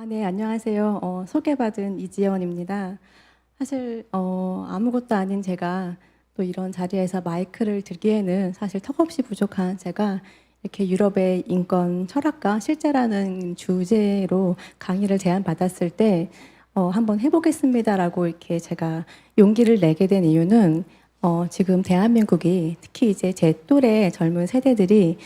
네, 안녕하세요. 소개받은 이지연입니다. 사실 아무것도 아닌 제가 또 이런 자리에서 마이크를 들기에는 사실 턱없이 부족한 제가 이렇게 유럽의 인권 철학과 실제라는 주제로 강의를 제안받았을 때 한번 해보겠습니다라고 이렇게 제가 용기를 내게 된 이유는 지금 대한민국이 특히 이제 제 또래 젊은 세대들이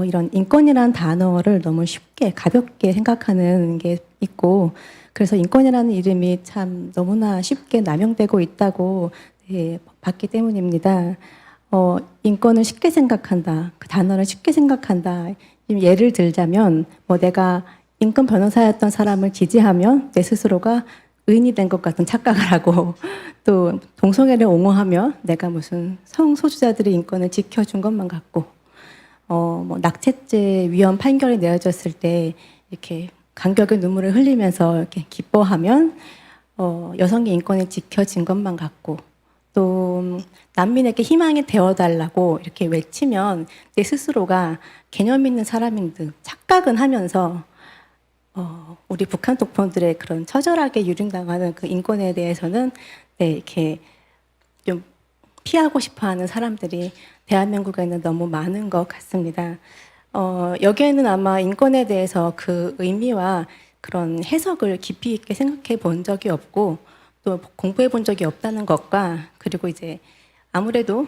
이런 인권이라는 단어를 너무 쉽게 가볍게 생각하는 게 있고, 그래서 인권이라는 이름이 참 너무나 쉽게 남용되고 있다고 봤기 때문입니다. 인권을 쉽게 생각한다, 그 단어를 쉽게 생각한다. 예를 들자면 뭐 내가 인권 변호사였던 사람을 지지하면 내 스스로가 의인이 된 것 같은 착각을 하고, 또 동성애를 옹호하면 내가 무슨 성소수자들의 인권을 지켜준 것만 같고, 뭐 낙태죄 위헌 판결이 내려졌을 때 이렇게 감격의 눈물을 흘리면서 이렇게 기뻐하면 여성의 인권이 지켜진 것만 같고, 또 난민에게 희망이 되어달라고 이렇게 외치면 내 스스로가 개념 있는 사람인 듯 착각은 하면서 우리 북한 독본들의 그런 처절하게 유린당하는 그 인권에 대해서는 이렇게 좀 피하고 싶어하는 사람들이 대한민국에는 너무 많은 것 같습니다. 여기에는 아마 인권에 대해서 그 의미와 그런 해석을 깊이 있게 생각해 본 적이 없고, 또 공부해 본 적이 없다는 것과, 그리고 이제 아무래도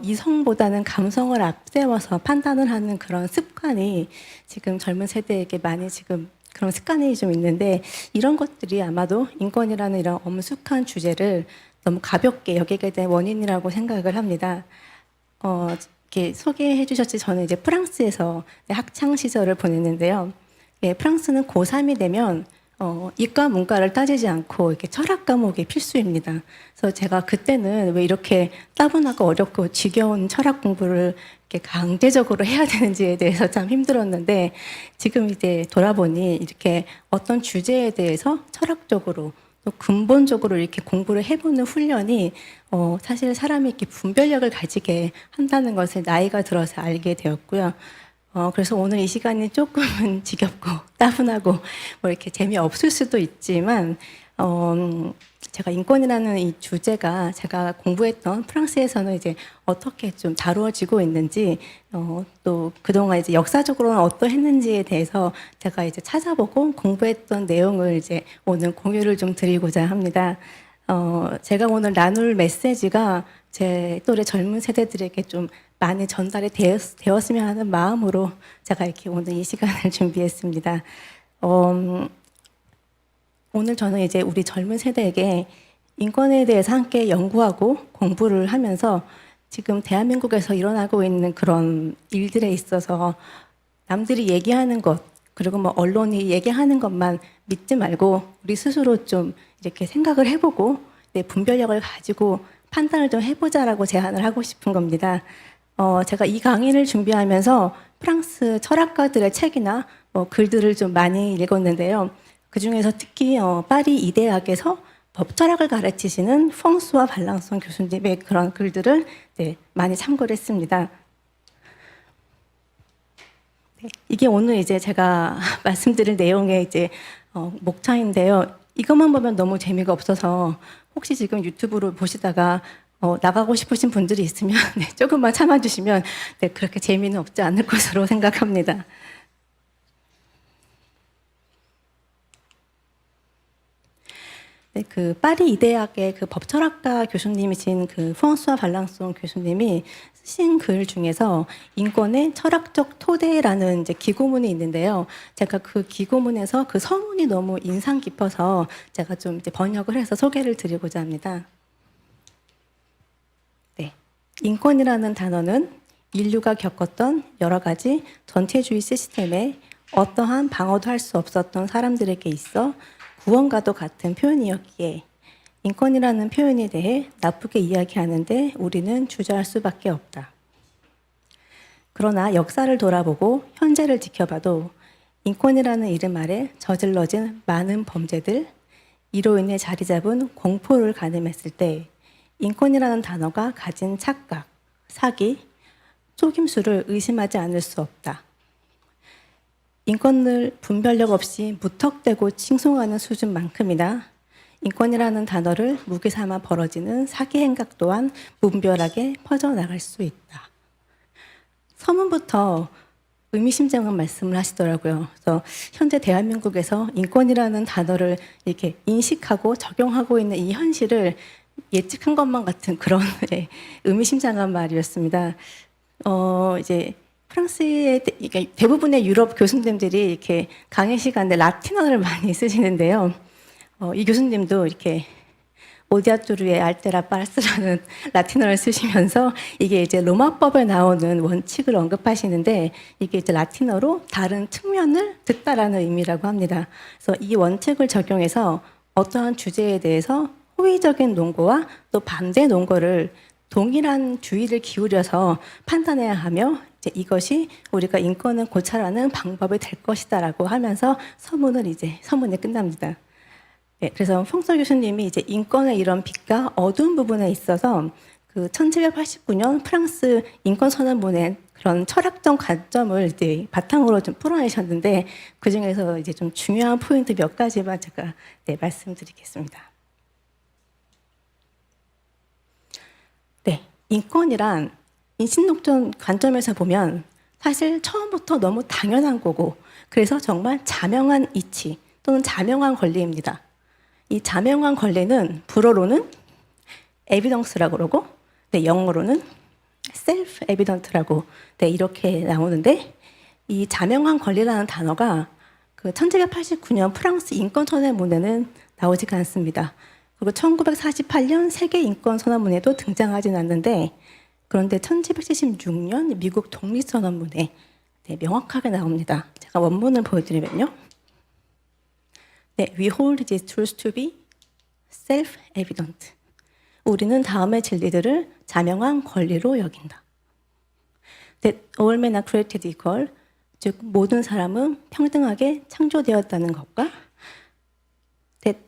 이성보다는 감성을 앞세워서 판단을 하는 그런 습관이 지금 젊은 세대에게 많이 지금 그런 습관이 좀 있는데, 이런 것들이 아마도 인권이라는 이런 엄숙한 주제를 너무 가볍게 여기게 된 원인이라고 생각을 합니다. 이렇게 소개해 주셨지, 저는 이제 프랑스에서 학창 시절을 보냈는데요. 프랑스는 고3이 되면 이과 문과를 따지지 않고 이렇게 철학 과목이 필수입니다. 그래서 제가 그때는 왜 이렇게 따분하고 어렵고 지겨운 철학 공부를 이렇게 강제적으로 해야 되는지에 대해서 참 힘들었는데, 지금 이제 돌아보니 이렇게 어떤 주제에 대해서 철학적으로 또 근본적으로 이렇게 공부를 해보는 훈련이 사실 사람이 이렇게 분별력을 가지게 한다는 것을 나이가 들어서 알게 되었고요. 그래서 오늘 이 시간이 조금은 지겹고 따분하고 뭐 이렇게 재미없을 수도 있지만, 제가 인권이라는 이 주제가 제가 공부했던 프랑스에서는 이제 어떻게 좀 다루어지고 있는지, 또 그동안 이제 역사적으로는 어떠했는지에 대해서 제가 이제 찾아보고 공부했던 내용을 이제 오늘 공유를 좀 드리고자 합니다. 제가 오늘 나눌 메시지가 제 또래 젊은 세대들에게 좀 많이 전달이 되었으면 하는 마음으로 제가 이렇게 오늘 이 시간을 준비했습니다. 오늘 저는 이제 우리 젊은 세대에게 인권에 대해서 함께 연구하고 공부를 하면서 지금 대한민국에서 일어나고 있는 그런 일들에 있어서 남들이 얘기하는 것, 그리고 뭐 언론이 얘기하는 것만 믿지 말고 우리 스스로 좀 이렇게 생각을 해보고 내 분별력을 가지고 판단을 좀 해보자라고 제안을 하고 싶은 겁니다. 제가 이 강의를 준비하면서 프랑스 철학가들의 책이나 뭐 글들을 좀 많이 읽었는데요. 그 중에서 특히 파리 이대학에서 법철학을 가르치시는 펑수와 발랑송 교수님의 그런 글들을 많이 참고를 했습니다. 이게 오늘 이제 제가 말씀드릴 내용의 이제 목차인데요. 이것만 보면 너무 재미가 없어서 혹시 지금 유튜브로 보시다가 나가고 싶으신 분들이 있으면 조금만 참아주시면 그렇게 재미는 없지 않을 것으로 생각합니다. 그 파리 이대학의 그 법철학과 교수님이신 그 프랑수와 발랑송 교수님이 쓰신 글 중에서 인권의 철학적 토대라는 이제 기고문이 있는데요. 제가 그 기고문에서 그 서문이 너무 인상 깊어서 제가 좀 이제 번역을 해서 소개를 드리고자 합니다. 네. 인권이라는 단어는 인류가 겪었던 여러 가지 전체주의 시스템에 어떠한 방어도 할 수 없었던 사람들에게 있어 구원과도 같은 표현이었기에 인권이라는 표현에 대해 나쁘게 이야기하는데 우리는 주저할 수밖에 없다. 그러나 역사를 돌아보고 현재를 지켜봐도 인권이라는 이름 아래 저질러진 많은 범죄들, 이로 인해 자리 잡은 공포를 가늠했을 때 인권이라는 단어가 가진 착각, 사기, 속임수를 의심하지 않을 수 없다. 인권을 분별력 없이 무턱대고 칭송하는 수준만큼이나 인권이라는 단어를 무기 삼아 벌어지는 사기 행각 또한 무분별하게 퍼져나갈 수 있다. 서문부터 의미심장한 말씀을 하시더라고요. 그래서 현재 대한민국에서 인권이라는 단어를 이렇게 인식하고 적용하고 있는 이 현실을 예측한 것만 같은 그런 의미심장한 말이었습니다. 이제 프랑스의 대부분의 유럽 교수님들이 이렇게 강의 시간에 라틴어를 많이 쓰시는데요. 이 교수님도 이렇게 오디아투르의 알테라 파스라는 라틴어를 쓰시면서 이게 이제 로마법에 나오는 원칙을 언급하시는데 이게 이제 라틴어로 다른 측면을 듣다라는 의미라고 합니다. 그래서 이 원칙을 적용해서 어떠한 주제에 대해서 호의적인 논거와 또 반대 논거를 동일한 주의를 기울여서 판단해야 하며 이제 이것이 우리가 인권을 고찰하는 방법이 될 것이다라고 하면서 서문이 끝납니다. 네, 그래서 펑서 교수님이 이제 인권의 이런 빛과 어두운 부분에 있어서 그 1789년 프랑스 인권 선언문의 그런 철학적 관점을 이제 바탕으로 좀 풀어내셨는데 그 중에서 이제 좀 중요한 포인트 몇 가지만 제가 말씀드리겠습니다. 네, 인권이란 인신독전 관점에서 보면 사실 처음부터 너무 당연한 거고 그래서 정말 자명한 이치 또는 자명한 권리입니다. 이 자명한 권리는 불어로는 에비던스라고 그러고 영어로는 셀프 에비던트라고 이렇게 나오는데 이 자명한 권리라는 단어가 그 1789년 프랑스 인권선언문에는 나오지가 않습니다. 그리고 1948년 세계 인권선언문에도 등장하진 않는데 그런데 1776년 미국 독립선언문에 명확하게 나옵니다. 제가 원문을 보여드리면요. We hold these truths to be self-evident. 우리는 다음의 진리들을 자명한 권리로 여긴다. That all men are created equal. 즉 모든 사람은 평등하게 창조되었다는 것과 That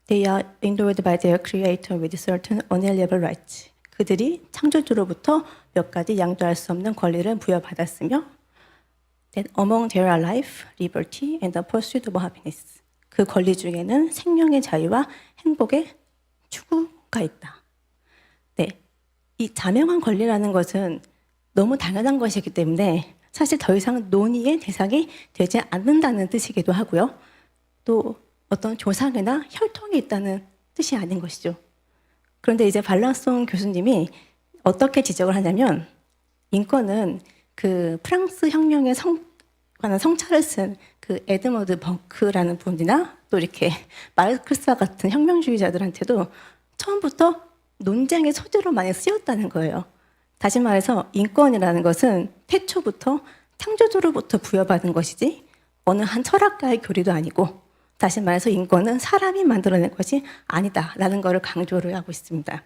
they are endowed by their creator with certain unalienable rights. 그들이 창조주로부터 몇 가지 양도할 수 없는 권리를 부여받았으며 That among there are life, liberty, and the pursuit of happiness. 그 권리 중에는 생명의 자유와 행복의 추구가 있다. 네, 이 자명한 권리라는 것은 너무 당연한 것이기 때문에 사실 더 이상 논의의 대상이 되지 않는다는 뜻이기도 하고요. 또 어떤 조상이나 혈통이 있다는 뜻이 아닌 것이죠. 그런데 이제 발랑송 교수님이 어떻게 지적을 하냐면 인권은 그 프랑스 혁명의 성찰을 쓴 그 에드머드 버크라는 분이나 또 이렇게 마르크스와 같은 혁명주의자들한테도 처음부터 논쟁의 소재로 많이 쓰였다는 거예요. 다시 말해서 인권이라는 것은 태초부터 창조주로부터 부여받은 것이지 어느 한 철학가의 교리도 아니고 다시 말해서 인권은 사람이 만들어낸 것이 아니다라는 것을 강조를 하고 있습니다.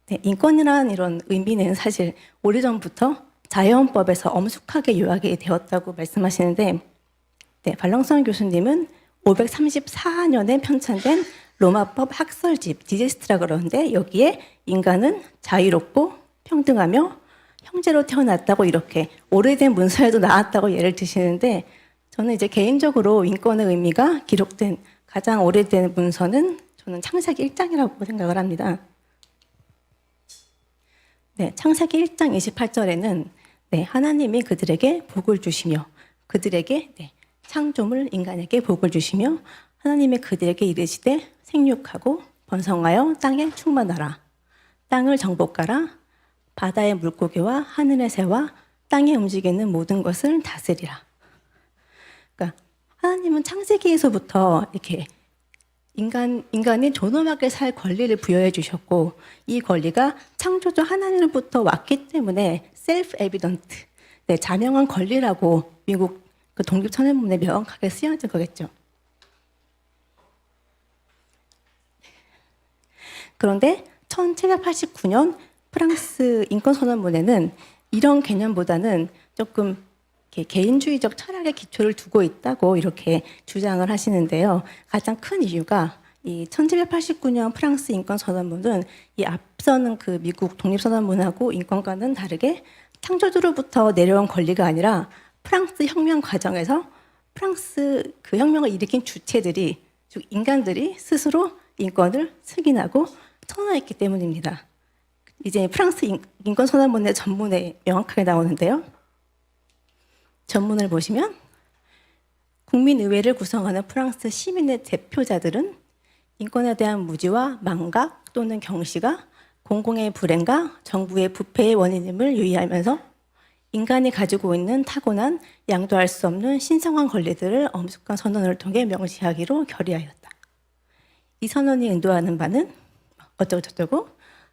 네, 인권이라는 이런 의미는 사실 오래전부터 자연법에서 엄숙하게 요약이 되었다고 말씀하시는데 발랑성 교수님은 534년에 편찬된 로마법 학설집 디제스트라고 그러는데 여기에 인간은 자유롭고 평등하며 형제로 태어났다고 이렇게 오래된 문서에도 나왔다고 예를 드시는데 저는 이제 개인적으로 인권의 의미가 기록된 가장 오래된 문서는 저는 창세기 1장이라고 생각을 합니다. 네, 창세기 1장 28절에는 하나님이 그들에게 복을 주시며 그들에게 창조물 인간에게 복을 주시며 하나님이 그들에게 이르시되 생육하고 번성하여 땅에 충만하라. 땅을 정복하라. 바다의 물고기와 하늘의 새와 땅에 움직이는 모든 것을 다스리라. 그러니까 하나님은 창세기에서부터 이렇게 인간이 존엄하게 살 권리를 부여해 주셨고 이 권리가 창조주 하나님으로부터 왔기 때문에 셀프 에비던트, 자명한 권리라고 미국 그 독립선언문에 명확하게 쓰여진 거겠죠. 그런데 1789년 프랑스 인권선언문에는 이런 개념보다는 조금 개인주의적 철학의 기초를 두고 있다고 이렇게 주장을 하시는데요. 가장 큰 이유가 이 1789년 프랑스 인권선언문은 이 앞서는 그 미국 독립선언문하고 인권과는 다르게 창조주로부터 내려온 권리가 아니라 프랑스 혁명 과정에서 프랑스 그 혁명을 일으킨 주체들이, 즉 인간들이 스스로 인권을 승인하고 선언했기 때문입니다. 이제 프랑스 인권 선언문의 전문에 명확하게 나오는데요. 전문을 보시면 국민의회를 구성하는 프랑스 시민의 대표자들은 인권에 대한 무지와 망각 또는 경시가 공공의 불행과 정부의 부패의 원인임을 유의하면서 인간이 가지고 있는 타고난 양도할 수 없는 신성한 권리들을 엄숙한 선언을 통해 명시하기로 결의하였다. 이 선언이 의도하는 바는 어쩌고저쩌고,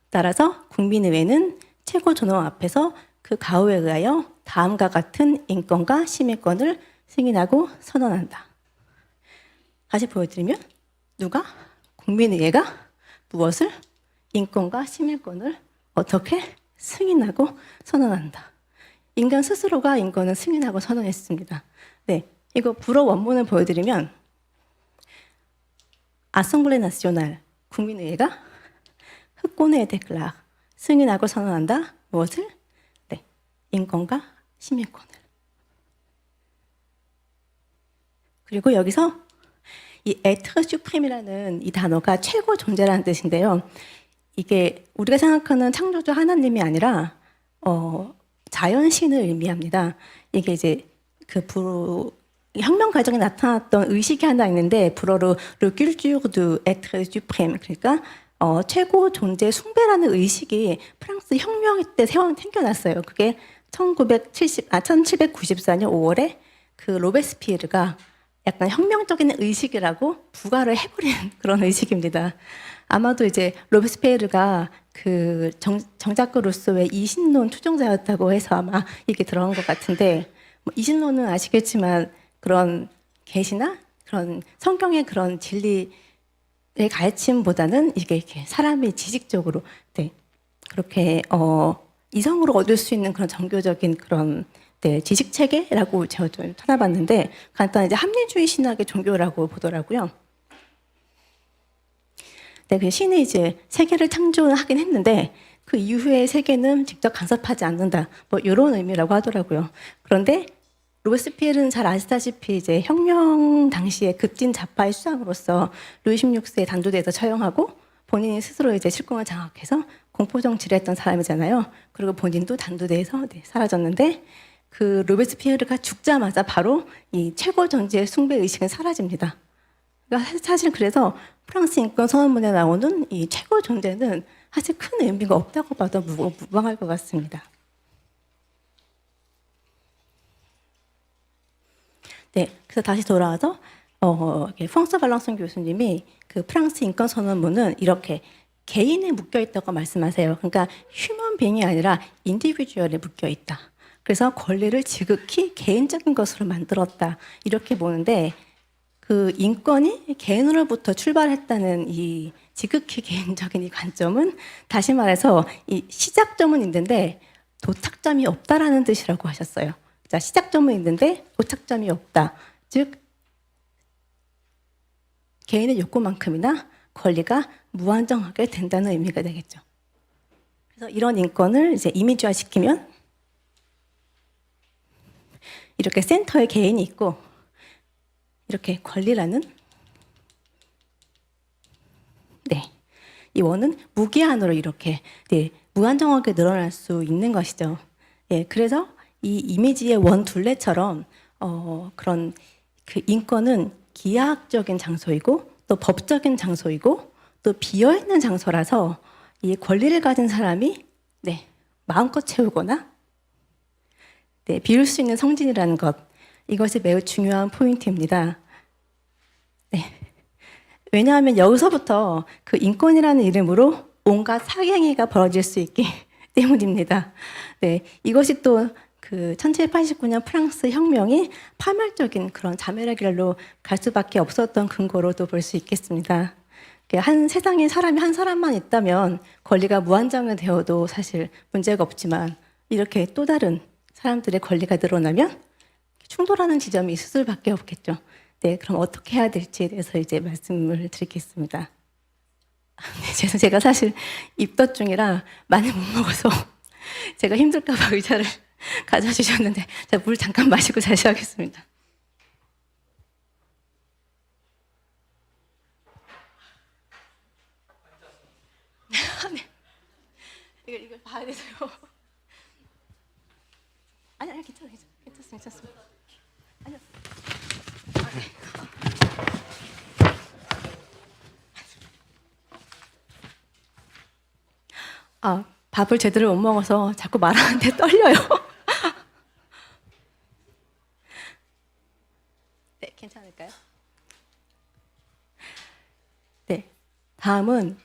따라서 국민의회는 최고 존엄 앞에서 그 가호에 의하여 다음과 같은 인권과 시민권을 승인하고 선언한다. 다시 보여드리면 누가? 국민의회가 무엇을? 인권과 시민권을 어떻게? 승인하고 선언한다. 인간 스스로가 인권을 승인하고 선언했습니다. 네, 이거 불어 원문을 보여드리면 아셈블레 나시오날, 국민의회가 흑고네 데클라, 승인하고 선언한다. 무엇을? 네, 인권과 시민권을. 그리고 여기서 이 에트르 슈프림이라는 이 단어가 최고 존재라는 뜻인데요. 이게 우리가 생각하는 창조주 하나님이 아니라 자연신을 의미합니다. 이게 이제 그 혁명 과정에 나타났던 의식이 하나 있는데 불어로 Le culture du être suprême, 그러니까 최고 존재 숭배라는 의식이 프랑스 혁명 때 생겨났어요. 그게 1794년 5월에 그 로베스피에르가 약간 혁명적인 의식이라고 부과를 해버린 그런 의식입니다. 아마도 이제 로베스피에르가 그 정자크 루소의 이신론 추종자였다고 해서 아마 이게 들어간 것 같은데, 이신론은 아시겠지만 그런 계시나 그런 성경의 그런 진리의 가르침보다는 이게 이렇게 사람이 지식적으로 그렇게 이성으로 얻을 수 있는 그런 종교적인 그런 지식 체계라고 제가 좀 찾아봤는데 간단히 이제 합리주의 신학의 종교라고 보더라고요. 그 신이 이제 세계를 창조하긴 했는데 그 이후에 세계는 직접 간섭하지 않는다. 뭐 이런 의미라고 하더라고요. 그런데 로베스피에르는 잘 아시다시피 이제 혁명 당시에 급진 좌파의 수장으로서 루이 16세 단두대에서 처형하고 본인이 스스로 이제 실권을 장악해서 공포 정치를 했던 사람이잖아요. 그리고 본인도 단두대에서 사라졌는데 그 로베스피에르가 죽자마자 바로 이 최고 존재의 숭배 의식은 사라집니다. 그러니까 사실 그래서 프랑스 인권 선언문에 나오는 이 최고 존재는 사실 큰 의미가 없다고 봐도 무방할 것 같습니다. 네, 그래서 다시 돌아와서 프랑스 발랑송 교수님이 그 프랑스 인권 선언문은 이렇게 개인에 묶여 있다고 말씀하세요. 그러니까 휴먼 빙이 아니라 인디비주얼에 묶여 있다. 그래서 권리를 지극히 개인적인 것으로 만들었다. 이렇게 보는데 그 인권이 개인으로부터 출발했다는 이 지극히 개인적인 이 관점은 다시 말해서 이 시작점은 있는데 도착점이 없다라는 뜻이라고 하셨어요. 자, 시작점은 있는데 도착점이 없다. 즉 개인의 욕구만큼이나 권리가 무한정하게 된다는 의미가 되겠죠. 그래서 이런 인권을 이제 이미지화 시키면 이렇게 센터에 개인이 있고 이렇게 권리라는 이 원은 무기한으로 이렇게 무한정하게 늘어날 수 있는 것이죠. 그래서 이 이미지의 원 둘레처럼 그런 그 인권은 기하학적인 장소이고 또 법적인 장소이고 또 비어있는 장소라서 이 권리를 가진 사람이 마음껏 채우거나 비울 수 있는 성진이라는 것, 이것이 매우 중요한 포인트입니다. 왜냐하면 여기서부터 그 인권이라는 이름으로 온갖 사기행위가 벌어질 수 있기 때문입니다. 이것이 또 그 1789년 프랑스 혁명이 파멸적인 그런 자멸의 길로 갈 수밖에 없었던 근거로도 볼 수 있겠습니다. 한 세상에 사람이 한 사람만 있다면 권리가 무한정이 되어도 사실 문제가 없지만 이렇게 또 다른 사람들의 권리가 늘어나면 충돌하는 지점이 있을 수밖에 없겠죠. 그럼 어떻게 해야 될지에 대해서 이제 말씀을 드리겠습니다. 제가 사실 입덧 중이라 많이 못 먹어서 제가 힘들까 봐 의자를 가져주셨는데 제가 물 잠깐 마시고 다시 하겠습니다. 네. 이걸 봐야 돼서요. 아니 괜찮습니다. 아니요. 밥을 제대로 못 먹어서 자꾸 말하는데 떨려요. 네, 괜찮을까요? 네, 다음은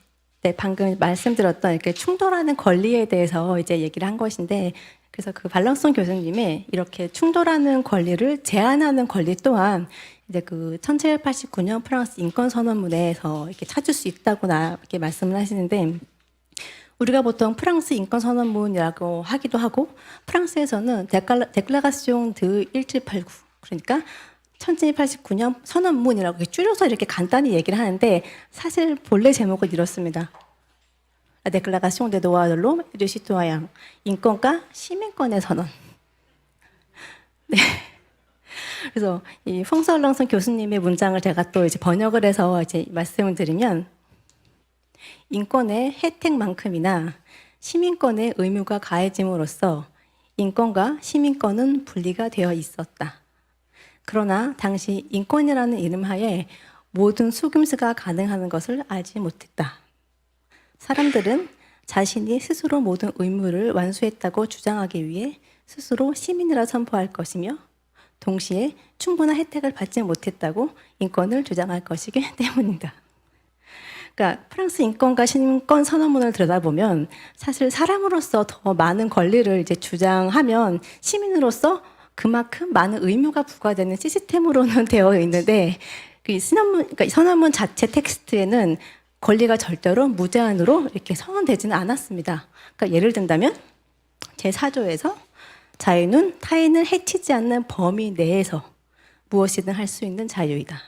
방금 말씀드렸던 이렇게 충돌하는 권리에 대해서 이제 얘기를 한 것인데, 그래서 그 발랑송 교수님의 이렇게 충돌하는 권리를 제한하는 권리 또한 이제 그 1789년 프랑스 인권선언문에서 이렇게 찾을 수 있다고 이렇게 말씀을 하시는데, 우리가 보통 프랑스 인권선언문이라고 하기도 하고, 프랑스에서는 데클라가시옹 드 1789, 그러니까 1789년 선언문이라고 줄여서 이렇게 간단히 얘기를 하는데, 사실 본래 제목은 이렇습니다. 데클라가시옹 데 도와 드 롬 et du citoyen, 인권과 시민권의 선언. 네. 그래서 이 퐁설렁선 교수님의 문장을 제가 또 이제 번역을 해서 이제 말씀을 드리면, 인권의 혜택만큼이나 시민권의 의무가 가해짐으로써 인권과 시민권은 분리가 되어 있었다. 그러나 당시 인권이라는 이름하에 모든 속임수가 가능한 것을 알지 못했다. 사람들은 자신이 스스로 모든 의무를 완수했다고 주장하기 위해 스스로 시민이라 선포할 것이며, 동시에 충분한 혜택을 받지 못했다고 인권을 주장할 것이기 때문이다. 그러니까 프랑스 인권과 시민권 선언문을 들여다보면 사실 사람으로서 더 많은 권리를 이제 주장하면 시민으로서 그만큼 많은 의무가 부과되는 시스템으로는 되어 있는데, 그러니까 선언문 자체 텍스트에는 권리가 절대로 무제한으로 이렇게 선언되지는 않았습니다. 그러니까 예를 든다면 제4조에서 자유는 타인을 해치지 않는 범위 내에서 무엇이든 할 수 있는 자유이다.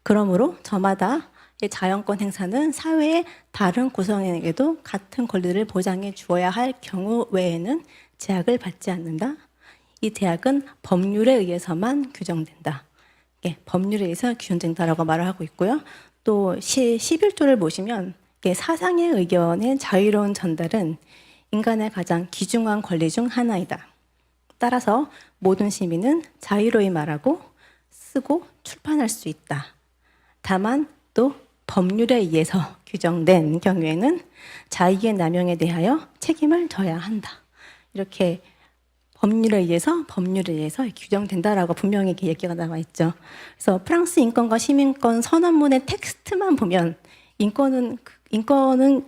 그러므로 저마다 자연권 행사는 사회의 다른 구성원에게도 같은 권리를 보장해 주어야 할 경우 외에는 제약을 받지 않는다. 이 제약은 법률에 의해서만 규정된다. 예, 법률에 의해서 규정된다라고 말을 하고 있고요. 또 11조를 보시면 사상의 의견의 자유로운 전달은 인간의 가장 귀중한 권리 중 하나이다. 따라서 모든 시민은 자유로이 말하고 쓰고 출판할 수 있다. 다만 또 법률에 의해서 규정된 경우에는 자유의 남용에 대하여 책임을 져야 한다. 이렇게 법률에 의해서 규정된다라고 분명히 이렇게 얘기가 나와 있죠. 그래서 프랑스 인권과 시민권 선언문의 텍스트만 보면 인권은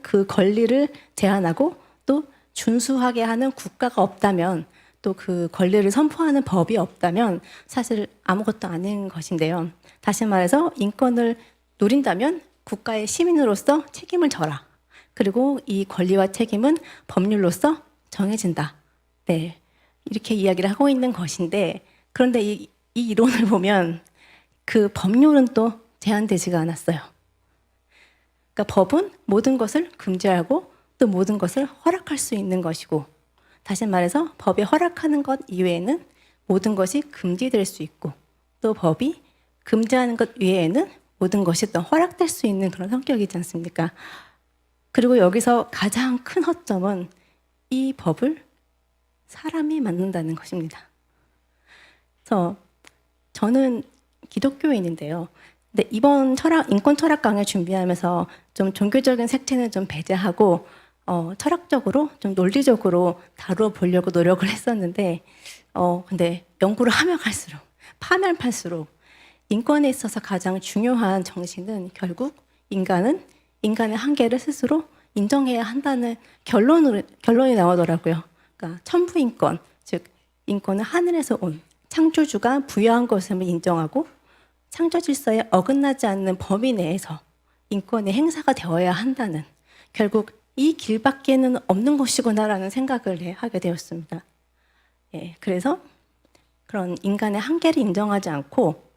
그 권리를 제한하고 또 준수하게 하는 국가가 없다면, 또 그 권리를 선포하는 법이 없다면 사실 아무것도 아닌 것인데요. 다시 말해서 인권을 노린다면 국가의 시민으로서 책임을 져라. 그리고 이 권리와 책임은 법률로서 정해진다. 네, 이렇게 이야기를 하고 있는 것인데, 그런데 이 이론을 보면 그 법률은 또 제한되지가 않았어요. 그러니까 법은 모든 것을 금지하고 또 모든 것을 허락할 수 있는 것이고, 다시 말해서 법이 허락하는 것 이외에는 모든 것이 금지될 수 있고, 또 법이 금지하는 것 외에는 모든 것이 또 허락될 수 있는 그런 성격이지 않습니까? 그리고 여기서 가장 큰 허점은 이 법을 사람이 만든다는 것입니다. 그래서 저는 기독교인인데요. 근데 이번 인권 철학 강의 준비하면서 좀 종교적인 색채는 좀 배제하고 철학적으로 좀 논리적으로 다루어 보려고 노력을 했었는데, 근데 연구를 하면 갈수록 파면 팔수록 인권에 있어서 가장 중요한 정신은 결국 인간의 한계를 스스로 인정해야 한다는 결론이 나오더라고요. 그러니까 천부인권, 즉 인권은 하늘에서 온 창조주가 부여한 것임을 인정하고 창조 질서에 어긋나지 않는 범위 내에서 인권의 행사가 되어야 한다는, 결국 이 길밖에는 없는 것이구나라는 생각을 하게 되었습니다. 예, 그래서 그런 인간의 한계를 인정하지 않고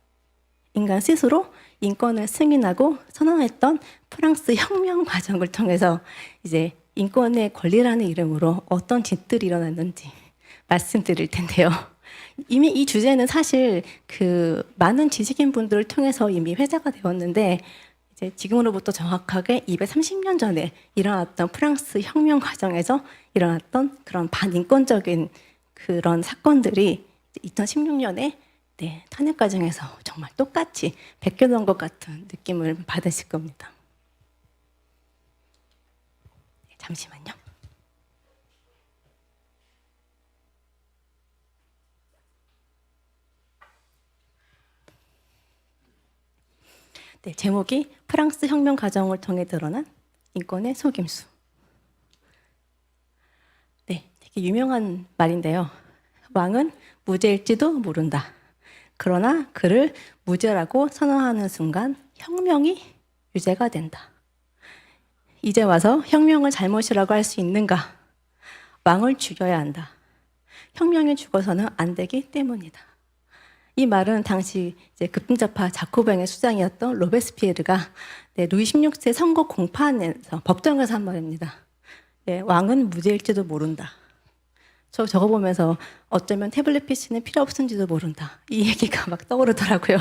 인간 스스로 인권을 승인하고 선언했던 프랑스 혁명 과정을 통해서 이제 인권의 권리라는 이름으로 어떤 짓들이 일어났는지, 말씀드릴 텐데요. 이미 이 주제는 사실 그 많은 지식인 분들을 통해서 이미 회자가 되었는데 이제 지금으로부터 정확하게 230년 전에 일어났던 프랑스 혁명 과정에서 일어났던 그런 반인권적인 그런 사건들이 2016년에 탄핵 과정에서 정말 똑같이 베껴놓은 것 같은 느낌을 받으실 겁니다. 잠시만요. 제목이 프랑스 혁명 과정을 통해 드러난 인권의 속임수. 되게 유명한 말인데요. 왕은 무죄일지도 모른다. 그러나 그를 무죄라고 선언하는 순간 혁명이 유죄가 된다. 이제 와서 혁명을 잘못이라고 할 수 있는가? 왕을 죽여야 한다. 혁명이 죽어서는 안 되기 때문이다. 이 말은 당시 이제 급진자파 자코뱅의 수장이었던 로베스피에르가 루이 16세 선거 공판에서 법정에서 한 말입니다. 왕은 무죄일지도 모른다. 저거 보면서 어쩌면 태블릿 PC는 필요 없은지도 모른다. 이 얘기가 막 떠오르더라고요.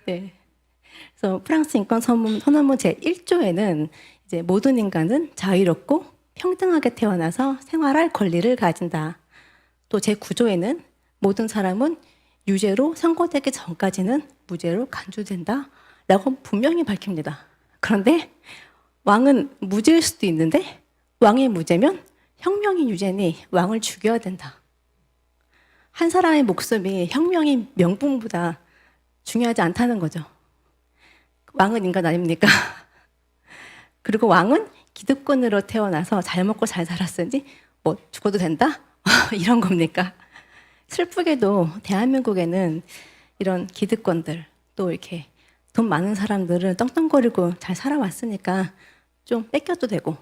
그래서 프랑스 인권 선언문 제 1조에는 이제 모든 인간은 자유롭고 평등하게 태어나서 생활할 권리를 가진다. 또 제 9조에는 모든 사람은 유죄로 선고되기 전까지는 무죄로 간주된다. 라고 분명히 밝힙니다. 그런데 왕은 무죄일 수도 있는데 왕이 무죄면 혁명이 유죄니 왕을 죽여야 된다. 한 사람의 목숨이 혁명의 명분보다 중요하지 않다는 거죠. 왕은 인간 아닙니까? 그리고 왕은 기득권으로 태어나서 잘 먹고 잘 살았으니 뭐 죽어도 된다? 이런 겁니까? 슬프게도 대한민국에는 이런 기득권들 또 이렇게 돈 많은 사람들은 떵떵거리고 잘 살아왔으니까 좀 뺏겨도 되고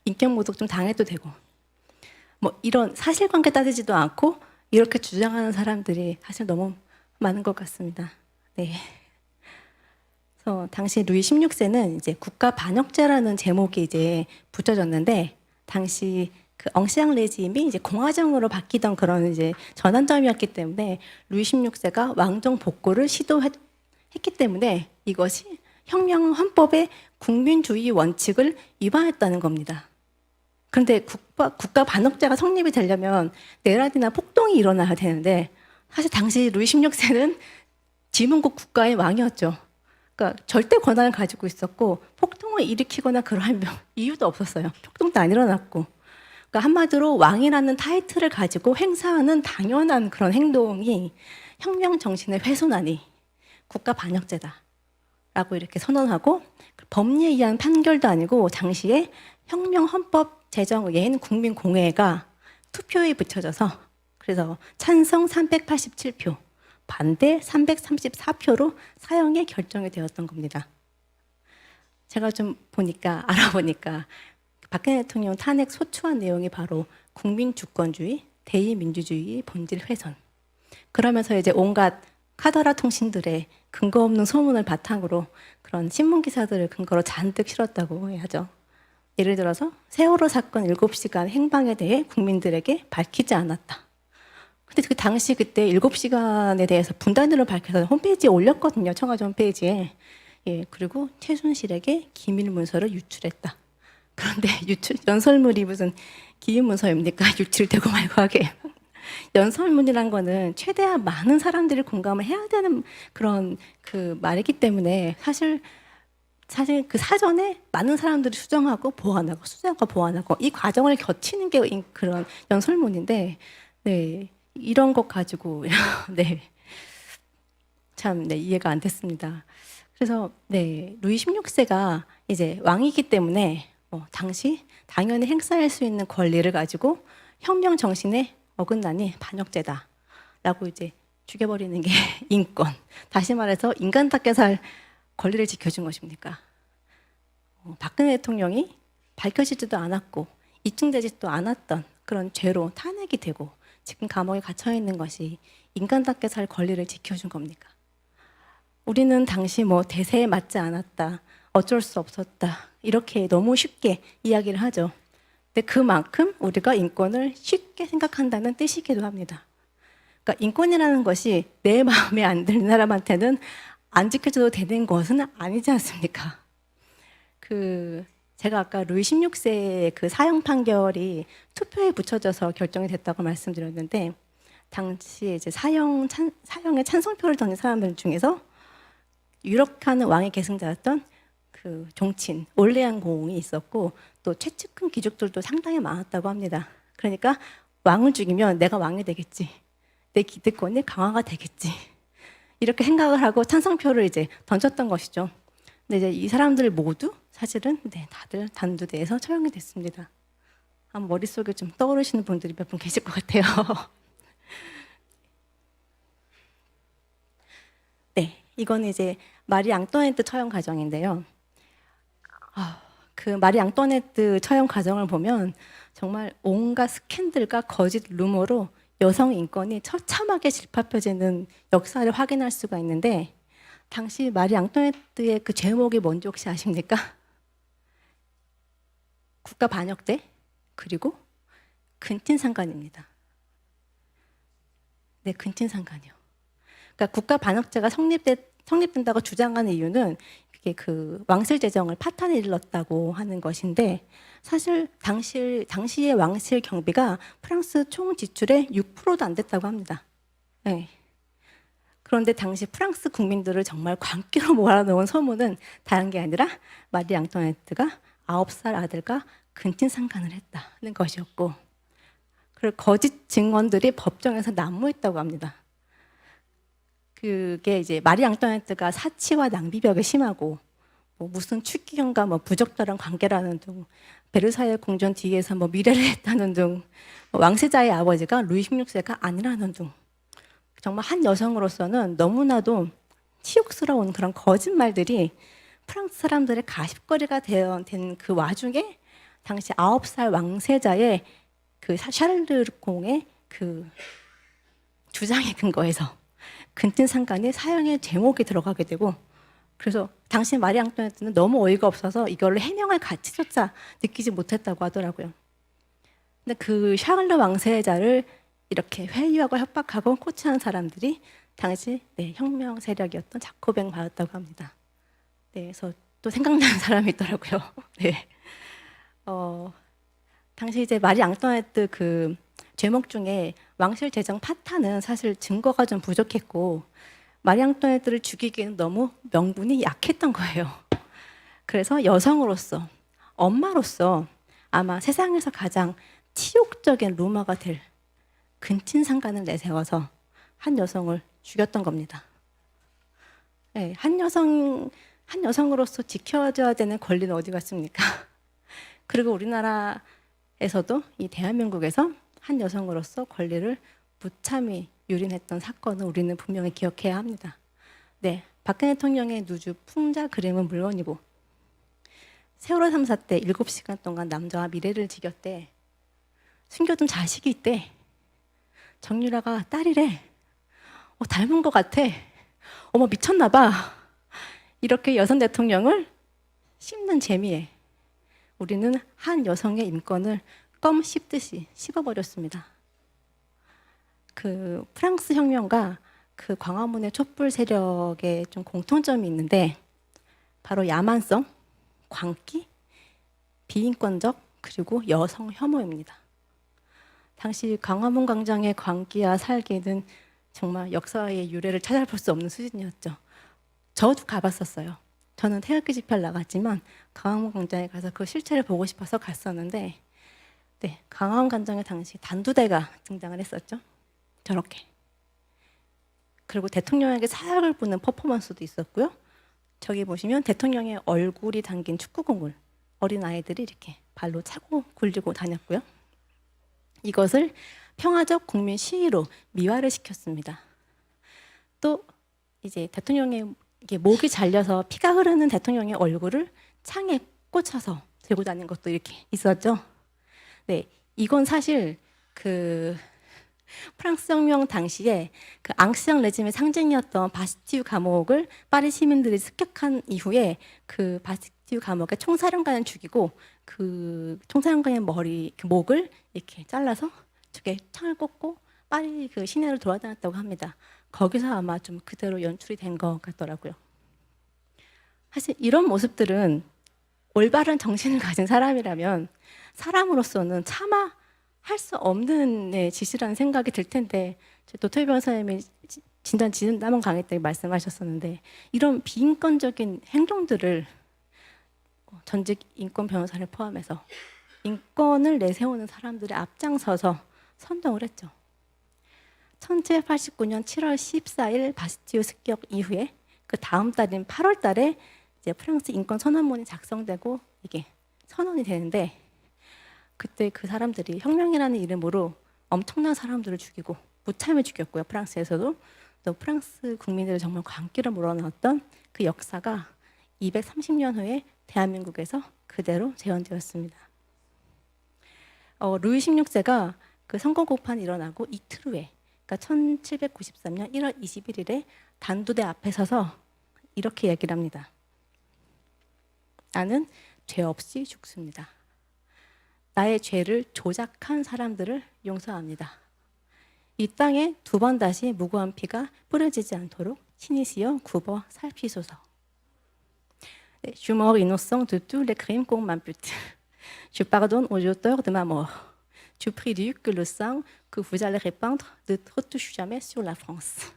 인격모독 좀 당해도 되고 뭐 이런 사실관계 따지지도 않고 이렇게 주장하는 사람들이 사실 너무 많은 것 같습니다. 그래서 당시 루이 16세는 이제 국가 반역죄라는 제목이 이제 붙여졌는데 당시 그 엉시앙 레짐이 이제 공화정으로 바뀌던 그런 이제 전환점이었기 때문에 루이 16세가 왕정 복구를 시도했기 때문에 이것이 혁명 헌법의 국민주의 원칙을 위반했다는 겁니다. 그런데 국가 반역죄가 성립이 되려면 내란이나 폭동이 일어나야 되는데 사실 당시 루이 16세는 지문국 국가의 왕이었죠. 그러니까 절대 권한을 가지고 있었고 폭동을 일으키거나 그럴 이유도 없었어요. 폭동도 안 일어났고. 그러니까 한마디로 왕이라는 타이틀을 가지고 행사하는 당연한 그런 행동이 혁명 정신을 훼손하니 국가 반역죄다라고 이렇게 선언하고 법리에 의한 판결도 아니고 당시에 혁명 헌법 제정 의회인 국민공회가 투표에 붙여져서 그래서 찬성 387표, 반대 334표로 사형에 결정이 되었던 겁니다. 제가 좀 알아보니까 박근혜 대통령 탄핵 소추한 내용이 바로 국민주권주의, 대의민주주의의 본질 훼손. 그러면서 이제 온갖 카더라 통신들의 근거 없는 소문을 바탕으로 그런 신문 기사들을 근거로 잔뜩 실었다고 해야죠. 예를 들어서 세월호 사건 7시간 행방에 대해 국민들에게 밝히지 않았다. 근데 그 당시 그때 7시간에 대해서 분단위로 밝혀서 홈페이지에 올렸거든요. 청와대 홈페이지에. 그리고 최순실에게 기밀 문서를 유출했다. 그런데 연설문이 무슨 기밀 문서입니까? 유출되고 말고 하게. 연설문이란 거는 최대한 많은 사람들이 공감을 해야 되는 그런 그 말이기 때문에 사실 그 사전에 많은 사람들이 수정하고 보완하고 수정하고 보완하고 이 과정을 거치는 게 그런 연설문인데 이런 것 가지고 참 이해가 안 됐습니다. 그래서 루이 16세가 이제 왕이기 때문에 당시 당연히 행사할 수 있는 권리를 가지고 혁명 정신에 어긋나니 반역죄다라고 이제 죽여버리는 게 인권. 다시 말해서 인간답게 살 권리를 지켜준 것입니까? 박근혜 대통령이 밝혀지지도 않았고 입증되지도 않았던 그런 죄로 탄핵이 되고 지금 감옥에 갇혀 있는 것이 인간답게 살 권리를 지켜준 겁니까? 우리는 당시 대세에 맞지 않았다, 어쩔 수 없었다 이렇게 너무 쉽게 이야기를 하죠. 근데 그만큼 우리가 인권을 쉽게 생각한다는 뜻이기도 합니다. 그러니까 인권이라는 것이 내 마음에 안 드는 사람한테는 안 지켜줘도 되는 것은 아니지 않습니까? 제가 아까 루이 16세의 그 사형 판결이 투표에 붙여져서 결정이 됐다고 말씀드렸는데, 당시에 이제 사형에 찬성표를 던진 사람들 중에서 유력한 왕의 계승자였던 그 종친 올레안 공이 있었고, 또 최측근 귀족들도 상당히 많았다고 합니다. 그러니까 왕을 죽이면 내가 왕이 되겠지, 내 기득권이 강화가 되겠지, 이렇게 생각을 하고 찬성표를 이제 던졌던 것이죠. 근데 이제 이 사람들 모두 사실은 다들 단두대에서 처형이 됐습니다. 아마 머릿속에 좀 떠오르시는 분들이 몇 분 계실 것 같아요. 네, 이건 이제 마리 앙뚜아네트 처형 과정인데요. 그 마리 앙뚜아네트 처형 과정을 보면 정말 온갖 스캔들과 거짓 루머로 여성 인권이 처참하게 질파펴지는 역사를 확인할 수가 있는데, 당시 마리 앙뚜아네트의 그 제목이 뭔지 혹시 아십니까? 국가 반역대 그리고 근친상간입니다. 네, 근친상간이요. 그러니까 국가 반역죄가 성립된다고 주장하는 이유는 그게 그 왕실 재정을 파탄에 일렀다고 하는 것인데, 사실 당시의 왕실 경비가 프랑스 총 지출의 6%도 안 됐다고 합니다. 네. 그런데 당시 프랑스 국민들을 정말 광기로 몰아넣은 소문은 다른 게 아니라 마리 앙뚜아네트가 9살 아들과 근친상간을 했다는 것이었고, 그리고 거짓 증언들이 법정에서 난무했다고 합니다. 그게 이제 마리 앙뚜아네트가 사치와 낭비벽이 심하고, 뭐 무슨 추기경과 뭐 부적절한 관계라는 등, 베르사유 궁전 뒤에서 뭐 미래를 했다는 등, 왕세자의 아버지가 루이 16세가 아니라는 등, 정말 한 여성으로서는 너무나도 치욕스러운 그런 거짓말들이 프랑스 사람들의 가십거리가 된 그 와중에, 당시 9살 왕세자의 그 샤를르 공의 그 주장에 근거해서 근친상간이 사형의 제목이 들어가게 되고, 그래서 당시 마리 앙뚜아네트는 너무 어이가 없어서 이걸로 해명할 가치조차 느끼지 못했다고 하더라고요. 근데 그 샤를르 왕세자를 이렇게 회유하고 협박하고 코치한 사람들이 당시 혁명 세력이었던 자코뱅 바였다고 합니다. 네, 그래서 또 생각나는 사람이 있더라고요. 네. 당시 이제 마리 앙뚜아네트 그 죄목 중에 왕실 재정 파탄은 사실 증거가 좀 부족했고, 마리 앙뚜아네트를 죽이기에는 너무 명분이 약했던 거예요. 그래서 여성으로서, 엄마로서 아마 세상에서 가장 치욕적인 루머가 될 근친상간을 내세워서 한 여성을 죽였던 겁니다. 네, 한 여성으로서 지켜줘야 되는 권리는 어디 갔습니까? 그리고 우리나라에서도, 이 대한민국에서 한 여성으로서 권리를 무참히 유린했던 사건을 우리는 분명히 기억해야 합니다. 네, 박근혜 대통령의 누주 풍자 그림은 물론이고, 세월호 3사 때 7시간 동안 남자와 미래를 지켰대. 숨겨둔 자식이 있대. 정유라가 딸이래. 닮은 것 같아. 어머, 미쳤나 봐. 이렇게 여성 대통령을 씹는 재미에 우리는 한 여성의 인권을 껌 씹듯이 씹어버렸습니다. 그 프랑스 혁명과 그 광화문의 촛불 세력에 좀 공통점이 있는데, 바로 야만성, 광기, 비인권적, 그리고 여성 혐오입니다. 당시 광화문 광장의 광기와 살기는 정말 역사의 유래를 찾아볼 수 없는 수준이었죠. 저도 가봤었어요. 저는 태극기 집회를 나갔지만 광화문 광장에 가서 그 실체를 보고 싶어서 갔었는데, 네, 광화문 광장에 당시 단두대가 등장을 했었죠. 저렇게. 그리고 대통령에게 사약을 부는 퍼포먼스도 있었고요. 저기 보시면 대통령의 얼굴이 담긴 축구공을 어린 아이들이 이렇게 발로 차고 굴리고 다녔고요. 이것을 평화적 국민 시위로 미화를 시켰습니다. 또 이제 대통령의 이게 목이 잘려서 피가 흐르는 대통령의 얼굴을 창에 꽂혀서 들고 다니는 것도 이렇게 있었죠. 네, 이건 사실 그 프랑스 혁명 당시에 그 앙시앙 레짐의 상징이었던 바스티유 감옥을 파리 시민들이 습격한 이후에 그 바스티유 바스티유 감옥의 총사령관을 죽이고 그 총사령관의 머리, 그 목을 이렇게 잘라서 저게 창을 꽂고 파리 그 시내를 돌아다녔다고 합니다. 거기서 아마 좀 그대로 연출이 된 것 같더라고요. 사실 이런 모습들은 올바른 정신을 가진 사람이라면 사람으로서는 차마 할 수 없는 짓이라는 생각이 들 텐데, 도토리 변호사님이 진단문 강의 때 말씀하셨었는데, 이런 비인권적인 행동들을 전직 인권 변호사를 포함해서 인권을 내세우는 사람들의 앞장서서 선동을 했죠. 1789년 7월 14일 바스티유 습격 이후에 그 다음 달인 8월 달에 이제 프랑스 인권 선언문이 작성되고 이게 선언이 되는데, 그때 그 사람들이 혁명이라는 이름으로 엄청난 사람들을 죽이고 무참히 죽였고요. 프랑스에서도 또 프랑스 국민들을 정말 광기로 몰아넣었던 그 역사가 230년 후에 대한민국에서 그대로 재현되었습니다. 루이 16세가 그 선거고판이 일어나고 이틀 후에, 그러니까 1793년 1월 21일에 단두대 앞에 서서 이렇게 얘기를 합니다. 나는 죄 없이 죽습니다. 나의 죄를 조작한 사람들을 용서합니다. 이 땅에 두 번 다시 무고한 피가 뿌려지지 않도록 신이시여 굽어 살피소서. Je meurs innocent de tous les crimes qu'on m'impute. Je pardonne aux auteurs de ma mort. Je prie Dieu que le sang que vous allez répandre ne retouche jamais sur la France.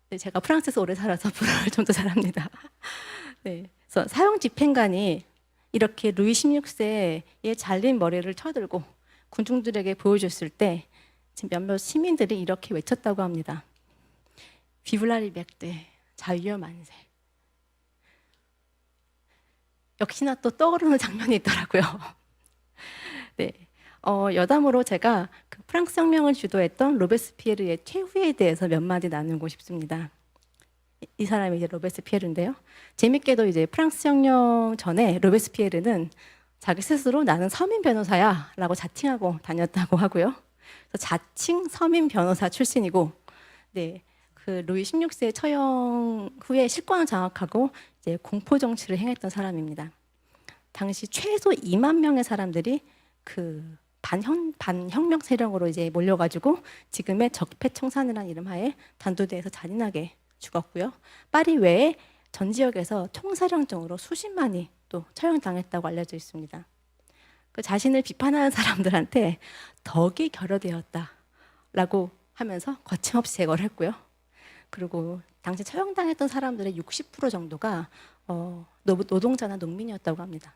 네, 제가 프랑스에서 오래 살아서 불어를 좀 더 잘합니다. 네, 그래서 사형 집행관이 이렇게 루이 16세의 잘린 머리를 쳐들고 군중들에게 보여줬을 때 몇몇 시민들이 이렇게 외쳤다고 합니다. Vive la liberté, 자유여 만세. 역시나 또 떠오르는 장면이 있더라고요. 네, 여담으로 제가 그 프랑스 혁명을 주도했던 로베스피에르의 최후에 대해서 몇 마디 나누고 싶습니다. 이 사람이 이제 로베스피에르인데요. 재밌게도 이제 프랑스 혁명 전에 로베스피에르는 자기 스스로 나는 서민 변호사야라고 자칭하고 다녔다고 하고요. 그래서 자칭 서민 변호사 출신이고, 네, 그 루이 16세 처형 후에 실권을 장악하고 이제 공포 정치를 행했던 사람입니다. 당시 최소 2만 명의 사람들이 그 반혁명 세력으로 이제 몰려가지고 지금의 적폐청산이라는 이름하에 단두대에서 잔인하게 죽었고요. 파리 외에 전 지역에서 총사령정으로 수십만이 또 처형당했다고 알려져 있습니다. 그 자신을 비판하는 사람들한테 덕이 결여되었다라고 하면서 거침없이 제거를 했고요. 그리고 당시 처형당했던 사람들의 60% 정도가 노동자나 농민이었다고 합니다.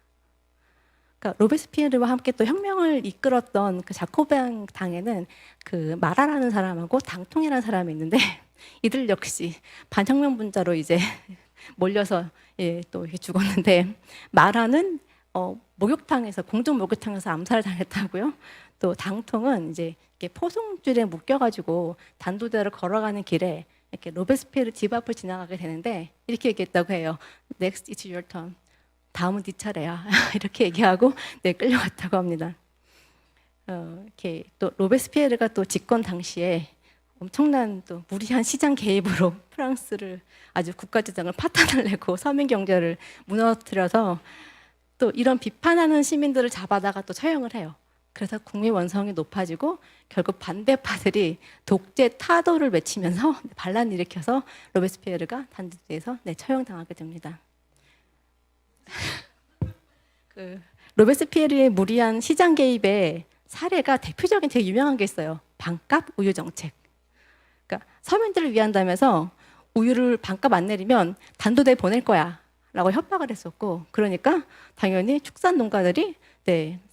그러니까 로베스피에르와 함께 또 혁명을 이끌었던 그 자코뱅 당에는 그 마라라는 사람하고 당통이라는 사람이 있는데 이들 역시 반혁명 분자로 이제 몰려서 또 이렇게 죽었는데, 마라는 목욕탕에서 공중 목욕탕에서 암살을 당했다고요. 또 당통은 이제 이렇게 포송줄에 묶여가지고 단두대로 걸어가는 길에 이렇게 로베스피에르 집 앞을 지나가게 되는데 이렇게 얘기했다고 해요. Next it's your turn. 다음은 네 차례야. 이렇게 얘기하고 네, 끌려갔다고 합니다. 이렇게 또 로베스피에르가 또 집권 당시에 엄청난 또 무리한 시장 개입으로 프랑스를 아주 국가재정을 파탄을 내고 서민 경제를 무너뜨려서 또 이런 비판하는 시민들을 잡아다가 또 처형을 해요. 그래서 국민 원성이 높아지고 결국 반대파들이 독재 타도를 외치면서 반란을 일으켜서 로베스피에르가 단두대에서 처형당하게 됩니다. 그 로베스피에르의 무리한 시장 개입의 사례가 대표적인 되게 유명한 게 있어요. 반값 우유 정책. 그러니까 서민들을 위한다면서 우유를 반값 안 내리면 단두대에 보낼 거야 라고 협박을 했었고, 그러니까 당연히 축산 농가들이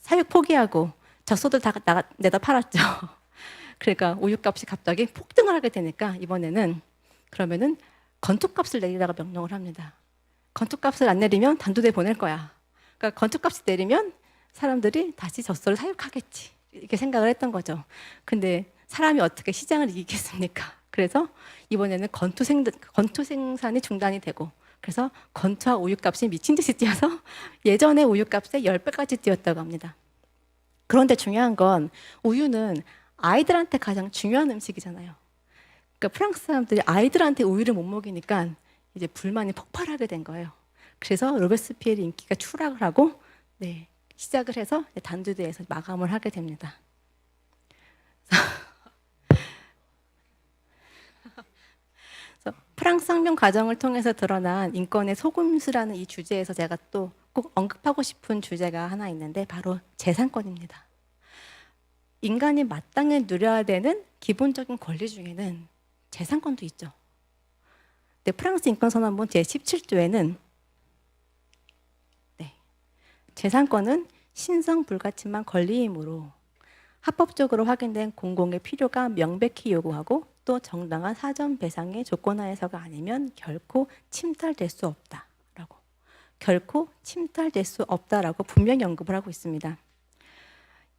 사육 포기하고 젖소들 다 내다 팔았죠. 그러니까 우유값이 갑자기 폭등을 하게 되니까 이번에는 그러면은 건투값을 내리라고 명령을 합니다. 건투값을 안 내리면 단두대에 보낼 거야. 그러니까 건투값을 내리면 사람들이 다시 젖소를 사육하겠지, 이렇게 생각을 했던 거죠. 근데 사람이 어떻게 시장을 이기겠습니까? 그래서 이번에는 건투 생산이 중단이 되고, 그래서 건투와 우유값이 미친 듯이 뛰어서 예전의 우유값의 10배까지 뛰었다고 합니다. 그런데 중요한 건 우유는 아이들한테 가장 중요한 음식이잖아요. 그러니까 프랑스 사람들이 아이들한테 우유를 못 먹이니까 이제 불만이 폭발하게 된 거예요. 그래서 로베스피에르 인기가 추락을 하고 네, 시작을 해서 단두대에서 마감을 하게 됩니다. 그래서 프랑스 혁명 과정을 통해서 드러난 인권의 속임수라는 이 주제에서 제가 또 꼭 언급하고 싶은 주제가 하나 있는데 바로 재산권입니다. 인간이 마땅히 누려야 되는 기본적인 권리 중에는 재산권도 있죠. 네, 프랑스 인권선언문 제17조에는 네, 재산권은 신성 불가침한 권리이므로 합법적으로 확인된 공공의 필요가 명백히 요구하고 또 정당한 사전 배상의 조건하에서가 아니면 결코 침탈될 수 없다라고 결코 침탈될 수 없다라고 분명히 언급을 하고 있습니다.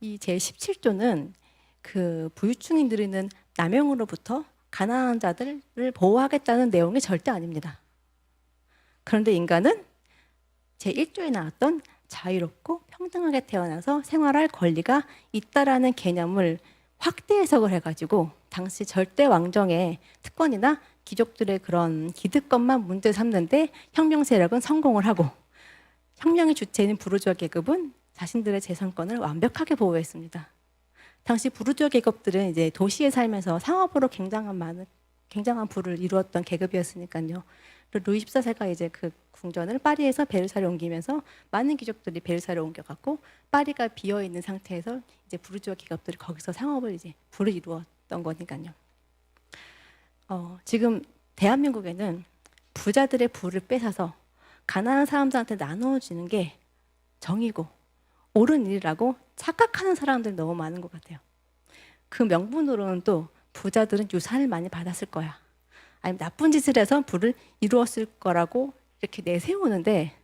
이 제17조는 그 부유층이 누리는 남용으로부터 가난한 자들을 보호하겠다는 내용이 절대 아닙니다. 그런데 인간은 제1조에 나왔던 자유롭고 평등하게 태어나서 생활할 권리가 있다라는 개념을 확대 해석을 해가지고 당시 절대 왕정의 특권이나 귀족들의 그런 기득권만 문제 삼는데 혁명 세력은 성공을 하고 혁명의 주체인 부르주아 계급은 자신들의 재산권을 완벽하게 보호했습니다. 당시 부르주아 계급들은 이제 도시에 살면서 상업으로 굉장한 부를 이루었던 계급이었으니까요. 루이 14세가 이제 그 궁전을 파리에서 베르사를 옮기면서 많은 귀족들이 베르사를 옮겨갔고 파리가 비어 있는 상태에서 이제 부르주아 계급들이 거기서 상업을 이제 부를 이루었던 거니까요. 지금 대한민국에는 부자들의 부를 뺏어서 가난한 사람들한테 나눠주는 게 정이고 옳은 일이라고 착각하는 사람들이 너무 많은 것 같아요. 그 명분으로는 또 부자들은 유산을 많이 받았을 거야. 아니면 나쁜 짓을 해서 부를 이루었을 거라고 이렇게 내세우는데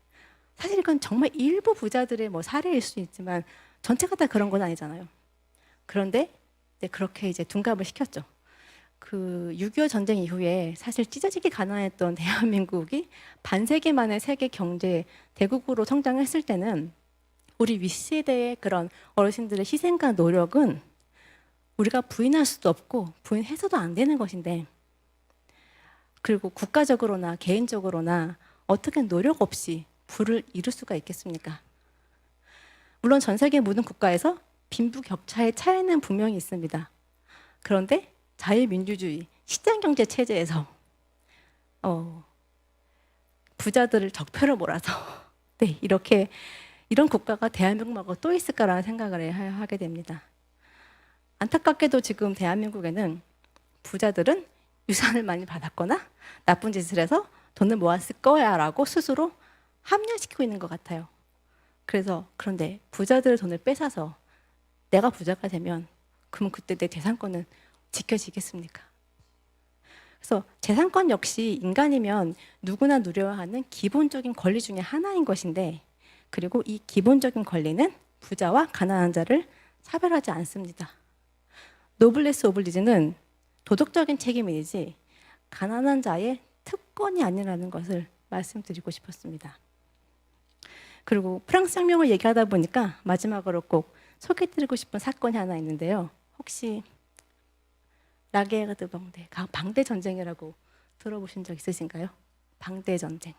사실 이건 정말 일부 부자들의 뭐 사례일 수 있지만 전체가 다 그런 건 아니잖아요. 그런데 그렇게 이제 둔갑을 시켰죠. 그 6.25 전쟁 이후에 사실 찢어지게 가난했던 대한민국이 반세기 만에 세계 경제 대국으로 성장했을 때는 우리 윗세대의 그런 어르신들의 희생과 노력은 우리가 부인할 수도 없고 부인해서도 안 되는 것인데 그리고 국가적으로나 개인적으로나 어떻게 노력 없이 부를 이룰 수가 있겠습니까? 물론 전 세계 모든 국가에서 빈부격차의 차이는 분명히 있습니다. 그런데 자유민주주의, 시장경제 체제에서 부자들을 적폐로 몰아서 네, 이런 국가가 대한민국 말고 또 있을까라는 생각을 하게 됩니다. 안타깝게도 지금 대한민국에는 부자들은 유산을 많이 받았거나 나쁜 짓을 해서 돈을 모았을 거야 라고 스스로 합리화시키고 있는 것 같아요. 그런데 부자들의 돈을 뺏어서 내가 부자가 되면 그럼 그때 내 재산권은 지켜지겠습니까? 그래서 재산권 역시 인간이면 누구나 누려야 하는 기본적인 권리 중에 하나인 것인데 그리고 이 기본적인 권리는 부자와 가난한 자를 차별하지 않습니다. 노블레스 오블리주는 도덕적인 책임이지 가난한 자의 특권이 아니라는 것을 말씀드리고 싶었습니다. 그리고 프랑스 혁명을 얘기하다 보니까 마지막으로 꼭 소개해드리고 싶은 사건이 하나 있는데요. 혹시 라게르드 방대 전쟁이라고 들어보신 적 있으신가요? 방대 전쟁.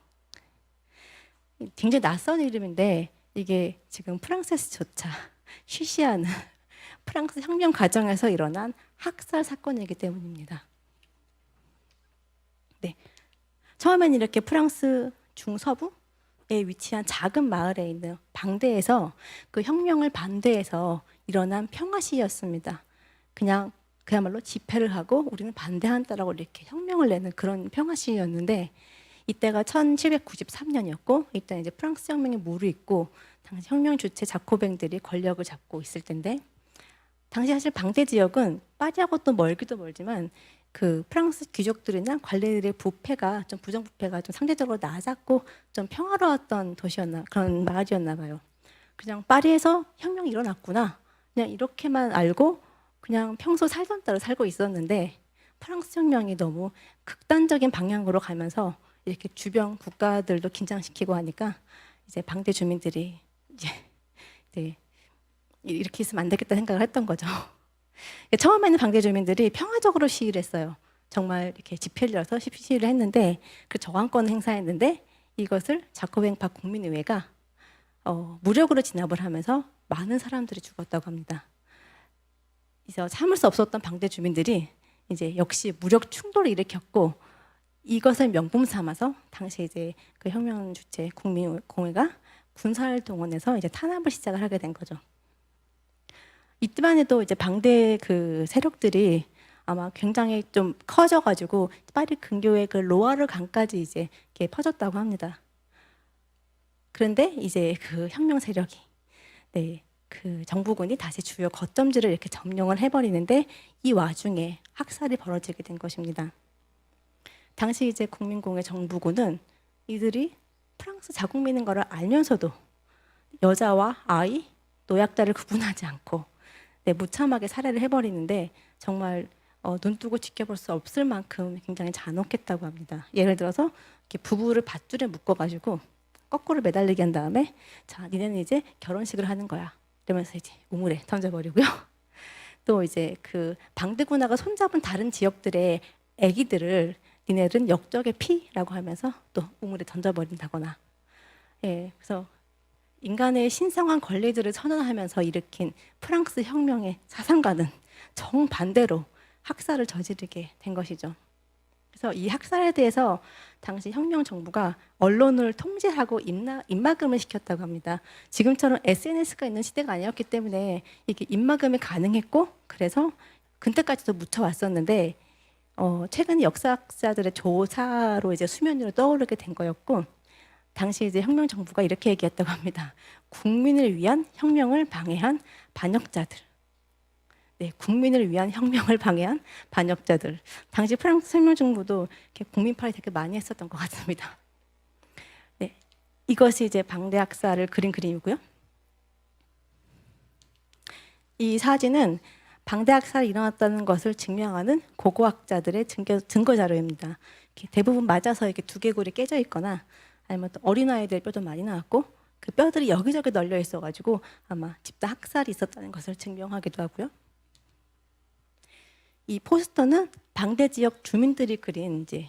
굉장히 낯선 이름인데 이게 지금 프랑스에서조차 쉬쉬하는 프랑스 혁명 과정에서 일어난 학살 사건이기 때문입니다. 네, 처음엔 이렇게 프랑스 중서부에 위치한 작은 마을에 있는 방대에서 그 혁명을 반대해서 일어난 평화 시위였습니다. 그야말로 집회를 하고 우리는 반대한다라고 이렇게 혁명을 내는 그런 평화 시위였는데 이때가 1793년이었고 이때 이제 프랑스 혁명이 무르익고 당시 혁명 주체 자코뱅들이 권력을 잡고 있을 텐데 당시 사실 방대 지역은 파리하고 또 멀기도 멀지만 그 프랑스 귀족들이나 관리들의 부패가 좀 부정부패가 좀 상대적으로 낮았고 좀 평화로웠던 그런 마을이었나 봐요. 그냥 파리에서 혁명이 일어났구나 그냥 이렇게만 알고 그냥 평소 살던 대로 살고 있었는데 프랑스 혁명이 너무 극단적인 방향으로 가면서 이렇게 주변 국가들도 긴장시키고 하니까 이제 방대 주민들이 이제 네, 이렇게 있으면 안 되겠다 생각을 했던 거죠. 처음에는 방대 주민들이 평화적으로 시위를 했어요. 정말 이렇게 집회를 열어서 시위를 했는데 그 저항권 행사했는데 이것을 자코뱅파 국민의회가 무력으로 진압을 하면서 많은 사람들이 죽었다고 합니다. 그래서 참을 수 없었던 방대 주민들이 이제 역시 무력 충돌을 일으켰고 이것을 명분 삼아서 당시 이제 그 혁명 주체 국민공회가 군사를 동원해서 이제 탄압을 시작을 하게 된 거죠. 이때만 해도 이제 방대 그 세력들이 아마 굉장히 좀 커져가지고 파리 근교의 그 로아르 강까지 이제 이렇게 퍼졌다고 합니다. 그런데 이제 그 혁명 세력이 그 정부군이 다시 주요 거점지를 이렇게 점령을 해버리는데 이 와중에 학살이 벌어지게 된 것입니다. 당시 이제 국민공회 정부군은 이들이 프랑스 자국민인 것을 알면서도 여자와 아이, 노약자를 구분하지 않고 무참하게 살해를 해버리는데 정말 눈뜨고 지켜볼 수 없을 만큼 굉장히 잔혹했다고 합니다. 예를 들어서 이렇게 부부를 밧줄에 묶어가지고 거꾸로 매달리게 한 다음에 자, 니네는 이제 결혼식을 하는 거야. 이러면서 이제 우물에 던져버리고요. 또 이제 그 방대군화가 손잡은 다른 지역들의 아기들을 니네들은 역적의 피라고 하면서 또 우물에 던져버린다거나. 예, 그래서 인간의 신성한 권리들을 선언하면서 일으킨 프랑스 혁명의 사상과는 정반대로 학살을 저지르게 된 것이죠. 그래서 이 학살에 대해서 당시 혁명 정부가 언론을 통제하고 입막음을 시켰다고 합니다. 지금처럼 SNS가 있는 시대가 아니었기 때문에 이게 입막음이 가능했고 그래서 근태까지도 묻혀왔었는데 최근 역사학자들의 조사로 이제 수면 위로 떠오르게 된 거였고 당시 이제 혁명 정부가 이렇게 얘기했다고 합니다. 국민을 위한 혁명을 방해한 반역자들. 네, 국민을 위한 혁명을 방해한 반역자들. 당시 프랑스 혁명 정부도 이렇게 국민파를 되게 많이 했었던 것 같습니다. 네, 이것이 이제 방대 학살을 그린 그림이고요. 이 사진은 방대 학살이 일어났다는 것을 증명하는 고고학자들의 증거 자료입니다. 대부분 맞아서 이렇게 두개골이 깨져 있거나 아니면 또 어린아이들 뼈도 많이 나왔고 그 뼈들이 여기저기 널려 있어가지고 아마 집단 학살이 있었다는 것을 증명하기도 하고요. 이 포스터는 방대 지역 주민들이 그린 이제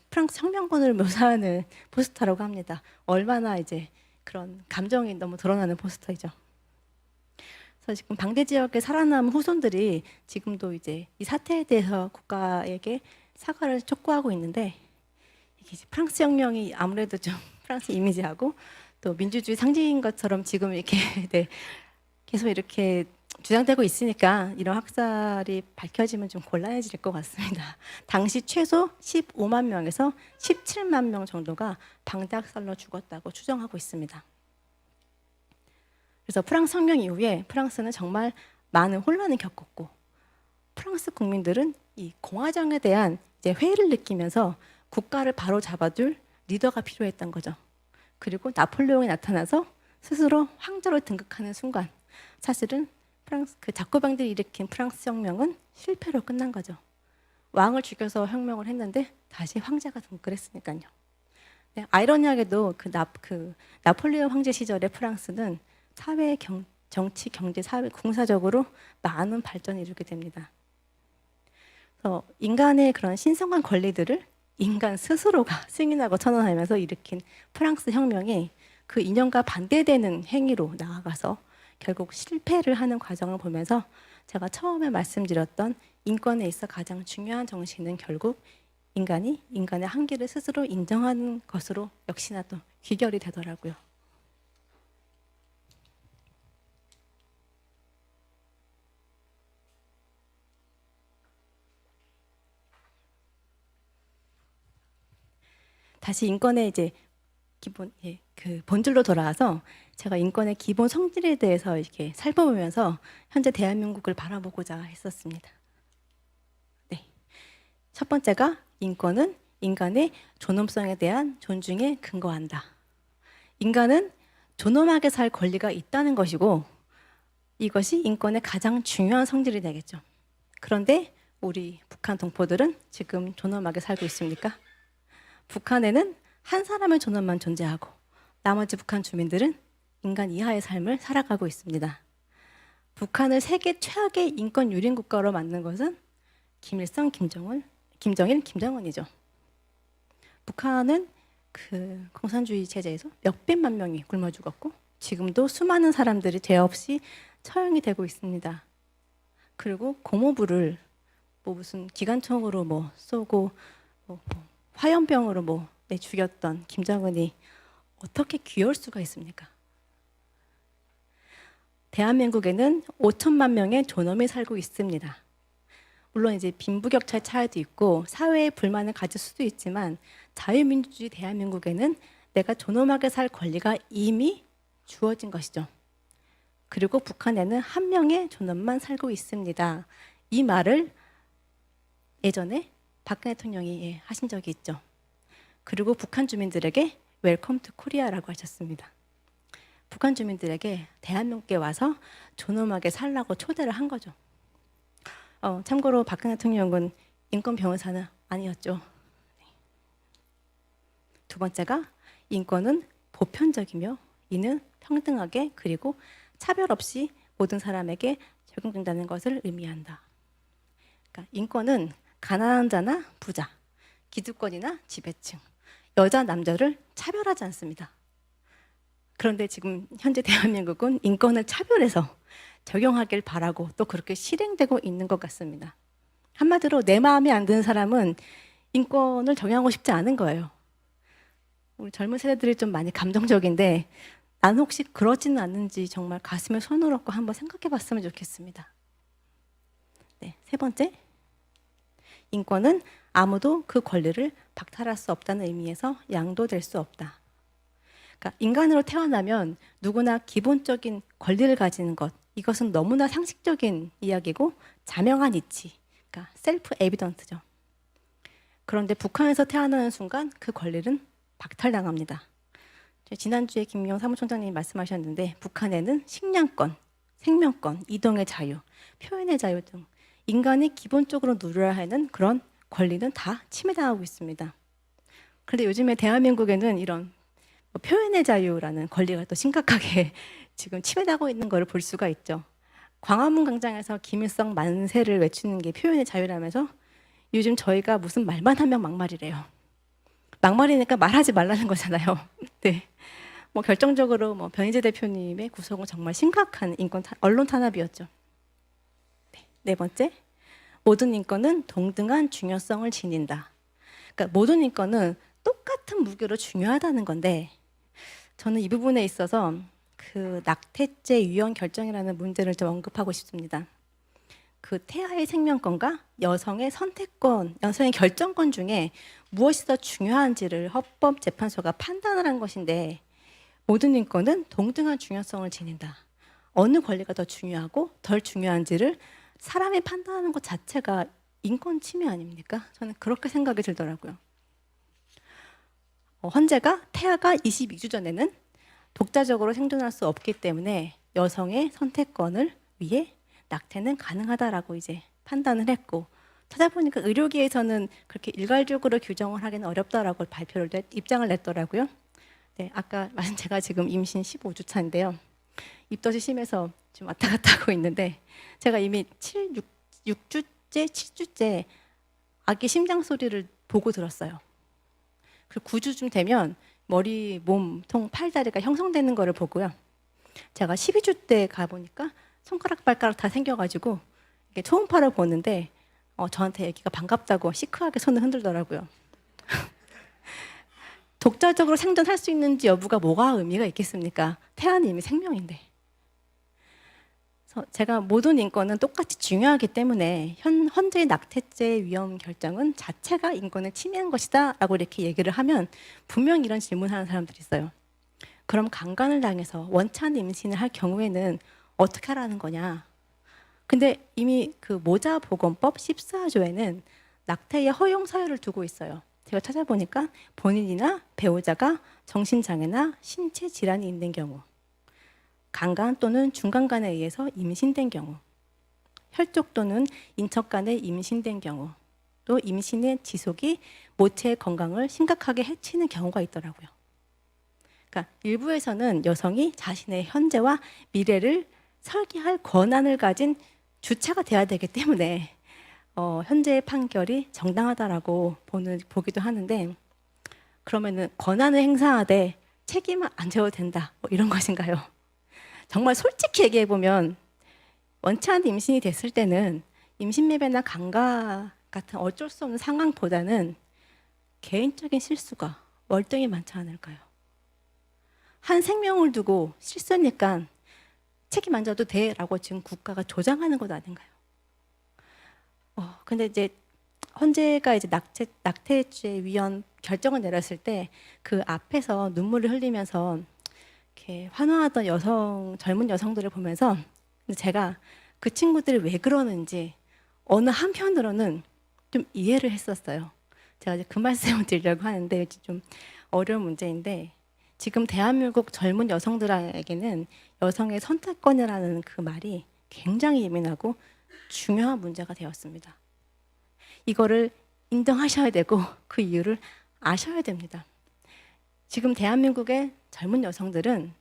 프랑스 혁명군을 묘사하는 포스터라고 합니다. 얼마나 이제 그런 감정이 너무 드러나는 포스터이죠. 그래서 지금 방대 지역에 살아남은 후손들이 지금도 이제 이 사태에 대해서 국가에게 사과를 촉구하고 있는데 이게 프랑스 혁명이 아무래도 좀 프랑스 이미지하고 또 민주주의 상징인 것처럼 지금 이렇게 계속 이렇게 주장되고 있으니까 이런 학살이 밝혀지면 좀 곤란해질 것 같습니다. 당시 최소 15만 명에서 17만 명 정도가 방대 학살로 죽었다고 추정하고 있습니다. 그래서 프랑스 혁명 이후에 프랑스는 정말 많은 혼란을 겪었고 프랑스 국민들은 이 공화정에 대한 이제 회의를 느끼면서 국가를 바로 잡아둘 리더가 필요했던 거죠. 그리고 나폴레옹이 나타나서 스스로 황제로 등극하는 순간 사실은 프랑스 그 자코방들이 일으킨 프랑스 혁명은 실패로 끝난 거죠. 왕을 죽여서 혁명을 했는데 다시 황제가 등극을 했으니까요. 네, 아이러니하게도 나폴레옹 황제 시절의 프랑스는 사회, 정치, 경제, 사회, 군사적으로 많은 발전을 이루게 됩니다. 그래서 인간의 그런 신성한 권리들을 인간 스스로가 승인하고 선언하면서 일으킨 프랑스 혁명이 그 이념과 반대되는 행위로 나아가서 결국 실패를 하는 과정을 보면서 제가 처음에 말씀드렸던 인권에 있어 가장 중요한 정신은 결국 인간이 인간의 한계를 스스로 인정하는 것으로 역시나 또 귀결이 되더라고요. 다시 인권의 이제 기본 그 본질로 돌아와서 제가 인권의 기본 성질에 대해서 이렇게 살펴보면서 현재 대한민국을 바라보고자 했었습니다. 네. 첫 번째가 인권은 인간의 존엄성에 대한 존중에 근거한다. 인간은 존엄하게 살 권리가 있다는 것이고 이것이 인권의 가장 중요한 성질이 되겠죠. 그런데 우리 북한 동포들은 지금 존엄하게 살고 있습니까? 북한에는 한 사람의 존엄만 존재하고 나머지 북한 주민들은 인간 이하의 삶을 살아가고 있습니다. 북한을 세계 최악의 인권 유린 국가로 만든 것은 김일성, 김정일, 김정은이죠. 북한은 그 공산주의 체제에서 몇백만 명이 굶어 죽었고 지금도 수많은 사람들이 죄 없이 처형이 되고 있습니다. 그리고 고모부를 뭐 무슨 기관총으로 뭐 쏘고 뭐 화염병으로 뭐 죽였던 김정은이 어떻게 귀여울 수가 있습니까? 대한민국에는 5천만 명의 존엄이 살고 있습니다. 물론 이제 빈부격차의 차이도 있고 사회의 불만을 가질 수도 있지만 자유민주주의 대한민국에는 내가 존엄하게 살 권리가 이미 주어진 것이죠. 그리고 북한에는 한 명의 존엄만 살고 있습니다. 이 말을 예전에 박근혜 대통령이 하신 적이 있죠. 그리고 북한 주민들에게 웰컴 투 코리아라고 하셨습니다. 북한 주민들에게 대한민국에 와서 존엄하게 살라고 초대를 한 거죠. 참고로 박근혜 대통령은 인권 변호사는 아니었죠. 두 번째가 인권은 보편적이며 이는 평등하게 그리고 차별 없이 모든 사람에게 적용된다는 것을 의미한다. 그러니까 인권은 가난한 자나 부자, 기득권이나 지배층, 여자, 남자를 차별하지 않습니다. 그런데 지금 현재 대한민국은 인권을 차별해서 적용하길 바라고 또 그렇게 실행되고 있는 것 같습니다. 한마디로 내 마음에 안 드는 사람은 인권을 적용하고 싶지 않은 거예요. 우리 젊은 세대들이 좀 많이 감정적인데 나는 혹시 그러지는 않는지 정말 가슴에 손을 얹고 한번 생각해 봤으면 좋겠습니다. 네, 세 번째, 인권은 아무도 그 권리를 박탈할 수 없다는 의미에서 양도될 수 없다. 그러니까 인간으로 태어나면 누구나 기본적인 권리를 가지는 것, 이것은 너무나 상식적인 이야기고 자명한 이치, 그러니까 셀프 에비던트죠. 그런데 북한에서 태어나는 순간 그 권리는 박탈당합니다. 지난주에 김용 사무총장님이 말씀하셨는데 북한에는 식량권, 생명권, 이동의 자유, 표현의 자유 등 인간이 기본적으로 누려야 하는 그런 권리는 다 침해당하고 있습니다. 그런데 요즘에 대한민국에는 이런 표현의 자유라는 권리가 또 심각하게 지금 침해당하고 있는 것을 볼 수가 있죠. 광화문 광장에서 김일성 만세를 외치는 게 표현의 자유라면서 요즘 저희가 무슨 말만 하면 막말이래요. 막말이니까 말하지 말라는 거잖아요. 네. 결정적으로 변희재 대표님의 구속은 정말 심각한 언론 탄압이었죠. 네 번째, 모든 인권은 동등한 중요성을 지닌다. 그러니까 모든 인권은 똑같은 무게로 중요하다는 건데 저는 이 부분에 있어서 그 낙태죄 유형 결정이라는 문제를 좀 언급하고 싶습니다. 그 태아의 생명권과 여성의 선택권, 여성의 결정권 중에 무엇이 더 중요한지를 헌법재판소가 판단을 한 것인데 모든 인권은 동등한 중요성을 지닌다. 어느 권리가 더 중요하고 덜 중요한지를 사람이 판단하는 것 자체가 인권 침해 아닙니까? 저는 그렇게 생각이 들더라고요. 헌재가 태아가 22주 전에는 독자적으로 생존할 수 없기 때문에 여성의 선택권을 위해 낙태는 가능하다라고 이제 판단을 했고 찾아보니까 의료계에서는 그렇게 일괄적으로 규정을 하기는 어렵다라고 입장을 냈더라고요. 네, 아까 말씀 제가 지금 임신 15주 차인데요. 입덧이 심해서 좀 왔다 갔다 하고 있는데 제가 이미 6주째, 7주째 아기 심장 소리를 보고 들었어요. 그리고 9주쯤 되면 머리, 몸, 팔, 다리가 형성되는 거를 보고요. 제가 12주 때 가보니까 손가락, 발가락 다 생겨가지고 이게 초음파를 보는데 저한테 아기가 반갑다고 시크하게 손을 흔들더라고요. 독자적으로 생존할 수 있는지 여부가 뭐가 의미가 있겠습니까? 태아는 이미 생명인데. 그래서 제가 모든 인권은 똑같이 중요하기 때문에 헌재의 낙태죄 위험 결정은 자체가 인권을 침해한 것이다 라고 이렇게 얘기를 하면 분명히 이런 질문하는 사람들이 있어요. 그럼 강간을 당해서 원치 않는 임신을 할 경우에는 어떻게 하라는 거냐? 근데 이미 그 모자보건법 14조에는 낙태의 허용 사유를 두고 있어요. 제가 찾아보니까 본인이나 배우자가 정신장애나 신체 질환이 있는 경우, 강간 또는 중간간에 의해서 임신된 경우, 혈족 또는 인척 간에 임신된 경우, 또 임신의 지속이 모체의 건강을 심각하게 해치는 경우가 있더라고요. 그러니까 일부에서는 여성이 자신의 현재와 미래를 설계할 권한을 가진 주체가 돼야 되기 때문에 현재의 판결이 정당하다라고 보기도 하는데 그러면은 권한을 행사하되 책임은 안 져도 된다. 뭐 이런 것인가요? 정말 솔직히 얘기해 보면 원치 않은 임신이 됐을 때는 임신매매나 강가 같은 어쩔 수 없는 상황보다는 개인적인 실수가 월등히 많지 않을까요? 한 생명을 두고 실수니까 책임 안 져도 돼라고 지금 국가가 조장하는 것 아닌가요? 근데 이제 헌재가 이제 낙태죄 위헌 결정을 내렸을 때 그 앞에서 눈물을 흘리면서 이렇게 환호하던 젊은 여성들을 보면서 제가 그 친구들이 왜 그러는지 어느 한편으로는 좀 이해를 했었어요. 제가 이제 그 말씀을 드리려고 하는데 좀 어려운 문제인데 지금 대한민국 젊은 여성들에게는 여성의 선택권이라는 그 말이 굉장히 예민하고 중요한 문제가 되었습니다. 이거를 인정하셔야 되고 그 이유를 아셔야 됩니다. 지금 대한민국의 젊은 여성들은